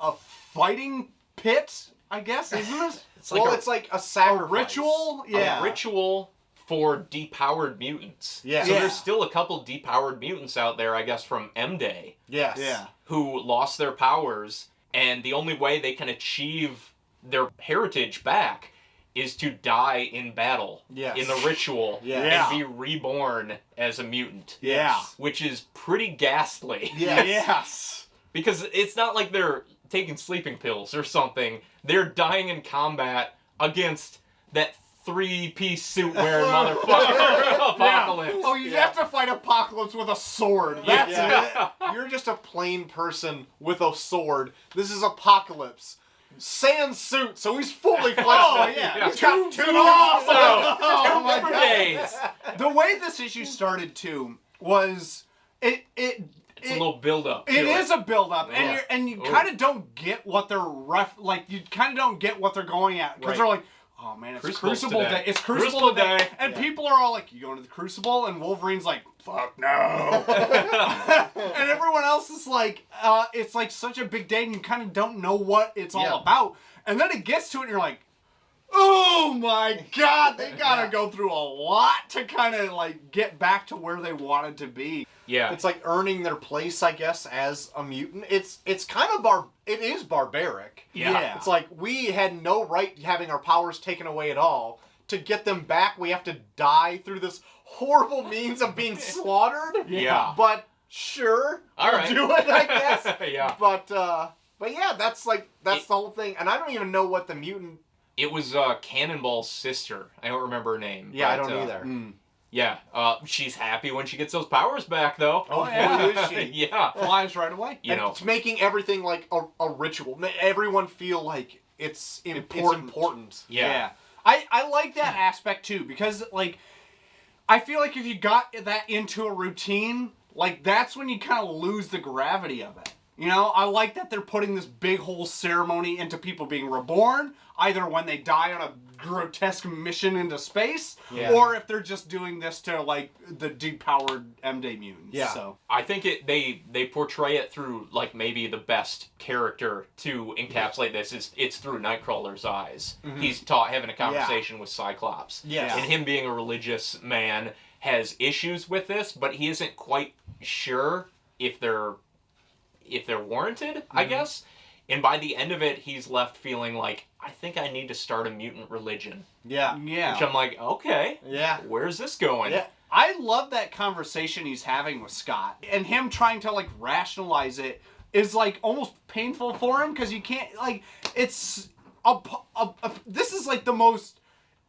Speaker 3: fighting pit, I guess, isn't it?
Speaker 2: It's like
Speaker 1: It's like a
Speaker 3: A
Speaker 1: sacrifice.
Speaker 3: ritual. Yeah.
Speaker 2: a ritual for depowered mutants.
Speaker 1: Yeah.
Speaker 2: So
Speaker 3: Yeah.
Speaker 2: there's still a couple depowered mutants out there, I guess, from M-Day,
Speaker 1: Yes.
Speaker 3: Yeah.
Speaker 2: who lost their powers, and the only way they can achieve their heritage back is to die in battle,
Speaker 1: Yes.
Speaker 2: in the ritual,
Speaker 1: Yeah.
Speaker 2: and be reborn as a mutant.
Speaker 3: Yeah.
Speaker 2: Which is pretty ghastly.
Speaker 1: Yes.
Speaker 3: Yes.
Speaker 2: Because it's not like they're taking sleeping pills or something. They're dying in combat against that 3-piece suit wearing motherfucker Apocalypse.
Speaker 3: Oh, you have to fight Apocalypse with a sword. That's
Speaker 1: Yeah.
Speaker 3: it.
Speaker 1: You're just a plain person with a sword. This is Apocalypse. Sans suit, so he's fully fleshed
Speaker 3: Oh,
Speaker 1: out.
Speaker 3: yeah.
Speaker 1: He's got two
Speaker 3: awesome.
Speaker 1: arms.
Speaker 3: Oh, my
Speaker 2: For
Speaker 3: God.
Speaker 2: days.
Speaker 3: The way this issue started too was
Speaker 2: It's a little build-up.
Speaker 3: It is a build-up,
Speaker 2: Yeah.
Speaker 3: and you
Speaker 2: Ooh.
Speaker 3: kind of don't get what they're you kind of don't get what they're going at because
Speaker 1: Right.
Speaker 3: they're like, Oh man, it's
Speaker 2: Crucible's
Speaker 3: Crucible
Speaker 2: today.
Speaker 3: Day. It's Crucible
Speaker 2: Crucible
Speaker 3: Day.
Speaker 2: Day.
Speaker 3: And people are all like, you going to the Crucible? And Wolverine's like, fuck no. And everyone else is like, it's like such a big day and you kind of don't know what it's all about. And then it gets to it and you're like, oh my god, they gotta go through a lot to kind of like get back to where they wanted to be.
Speaker 2: Yeah.
Speaker 1: It's like earning their place, I guess, as a mutant. It's kind of it is barbaric.
Speaker 2: Yeah.
Speaker 1: It's like we had no right having our powers taken away at all. To get them back, we have to die through this horrible means of being slaughtered.
Speaker 2: Yeah.
Speaker 1: But sure,
Speaker 2: All right.
Speaker 1: we'll do it, I guess.
Speaker 2: Yeah.
Speaker 1: But yeah, that's the whole thing. And I don't even know what the mutant.
Speaker 2: It was Cannonball's sister. I don't remember her name.
Speaker 1: Yeah,
Speaker 2: but,
Speaker 1: I don't either.
Speaker 2: Yeah, she's happy when she gets those powers back, though.
Speaker 1: Oh, yeah. Boy, is she.
Speaker 2: Yeah.
Speaker 3: Flies right away.
Speaker 2: You know.
Speaker 1: It's making everything like a ritual. Everyone feel like it's important.
Speaker 2: Yeah.
Speaker 3: I like that aspect too, because like I feel like if you got that into a routine, like that's when you kind of lose the gravity of it. You know, I like that they're putting this big whole ceremony into people being reborn, either when they die on a grotesque mission into space, or if they're just doing this to like the depowered M-Day mutants.
Speaker 1: Yeah.
Speaker 3: So
Speaker 2: I think they portray it through like maybe the best character to encapsulate this is it's through Nightcrawler's eyes. He's having a conversation with Cyclops.
Speaker 1: Yes.
Speaker 2: And him being a religious man has issues with this, but he isn't quite sure if they're warranted, I guess. And by the end of it, he's left feeling like, I think I need to start a mutant religion.
Speaker 1: Yeah.
Speaker 2: Which I'm like, okay.
Speaker 1: Yeah.
Speaker 2: Where's this going?
Speaker 1: Yeah.
Speaker 3: I love that conversation he's having with Scott, and him trying to like rationalize it is like almost painful for him because you can't like it's this is like the most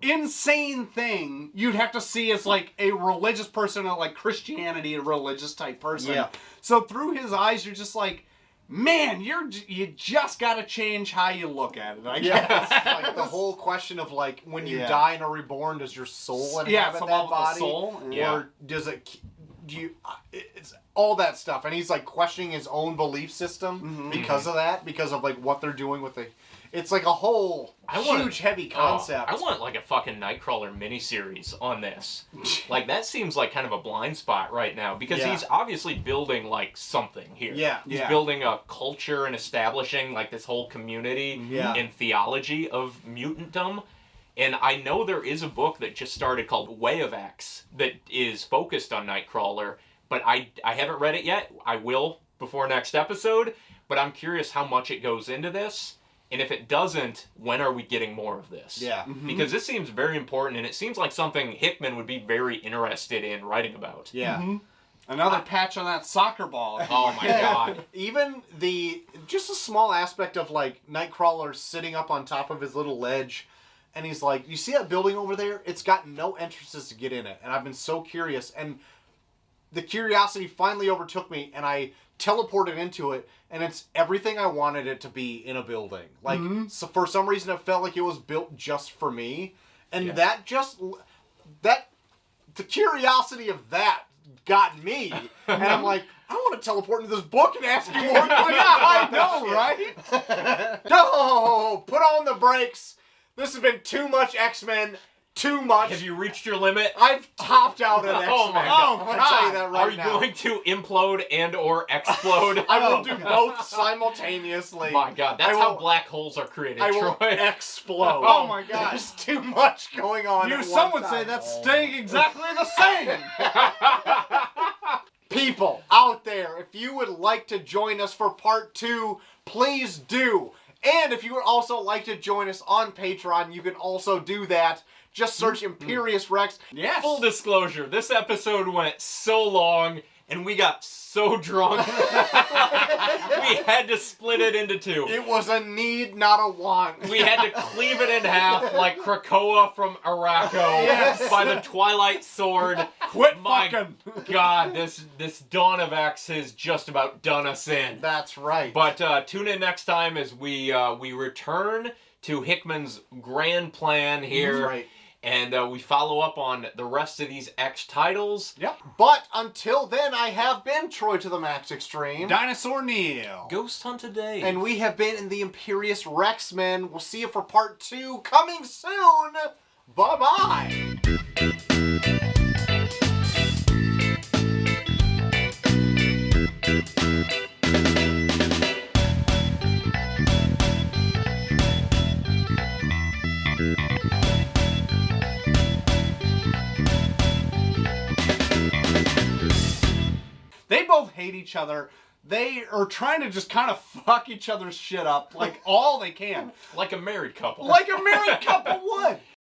Speaker 3: insane thing you'd have to see as like a religious person, like Christianity, a religious type person.
Speaker 1: Yeah.
Speaker 3: So through his eyes, you're just like, man, you just gotta change how you look at it. I guess.
Speaker 1: Like the whole question of like when you die and are reborn, does your soul inhabit that
Speaker 3: about
Speaker 1: body,
Speaker 3: the soul.
Speaker 1: or does it? It's all that stuff, and he's like questioning his own belief system because of that, because of like what they're doing with the. It's like a whole huge, heavy concept.
Speaker 2: I want like a fucking Nightcrawler miniseries on this. Like that seems like kind of a blind spot right now because he's obviously building like something here.
Speaker 1: Yeah.
Speaker 2: He's building a culture and establishing like this whole community and theology of mutantdom. And I know there is a book that just started called Way of X that is focused on Nightcrawler, but I haven't read it yet. I will before next episode, but I'm curious how much it goes into this. And if it doesn't, when are we getting more of this?
Speaker 1: Yeah.
Speaker 2: Because this seems very important, and it seems like something Hickman would be very interested in writing about.
Speaker 1: Yeah.
Speaker 3: Another patch on that soccer ball.
Speaker 2: Oh my god.
Speaker 1: Even just a small aspect of like Nightcrawler sitting up on top of his little ledge, and he's like, you see that building over there? It's got no entrances to get in it. And I've been so curious, and the curiosity finally overtook me, and I teleported into it, and it's everything I wanted it to be in a building. Like, so for some reason, it felt like it was built just for me. And the curiosity of that got me. And I'm like, I want to teleport into this book and ask you more questions.
Speaker 3: I know, right?
Speaker 1: No! Put on the brakes. This has been too much X-Men. Too much.
Speaker 2: Have you reached your limit?
Speaker 1: I've topped out at X-Men.
Speaker 2: Oh my god.
Speaker 1: I'll tell you that right
Speaker 2: Are you
Speaker 1: now.
Speaker 2: going to implode and or explode?
Speaker 1: I will do both simultaneously.
Speaker 2: My god, that's how black holes are created,
Speaker 1: I will
Speaker 2: Troy.
Speaker 1: explode.
Speaker 3: Oh my god.
Speaker 1: There's too much going on at
Speaker 3: Some
Speaker 1: one
Speaker 3: would say
Speaker 1: time.
Speaker 3: that's staying exactly the same.
Speaker 1: People out there, if you would like to join us for part 2, please do. And if you would also like to join us on Patreon, you can also do that. Just search Imperius Rex.
Speaker 3: Yes.
Speaker 2: Full disclosure, this episode went so long and we got so drunk. We had to split it into 2.
Speaker 1: It was a need, not a want.
Speaker 2: We had to cleave it in half like Krakoa from Araco by the Twilight Sword.
Speaker 3: Quit
Speaker 2: My
Speaker 3: fucking.
Speaker 2: god, this Dawn of X has just about done us in.
Speaker 1: That's right.
Speaker 2: But tune in next time as we return to Hickman's grand plan here.
Speaker 1: That's right.
Speaker 2: And we follow up on the rest of these X titles.
Speaker 3: Yep.
Speaker 1: But until then, I have been Troy to the Max Extreme.
Speaker 3: Dinosaur Neil.
Speaker 2: Ghost Hunt today.
Speaker 1: And we have been in the Imperious Rex Men. We'll see you for part 2 coming soon. Bye-bye.
Speaker 3: They both hate each other. They are trying to just kind of fuck each other's shit up like all they can.
Speaker 2: like a married couple.
Speaker 3: Like a married couple would.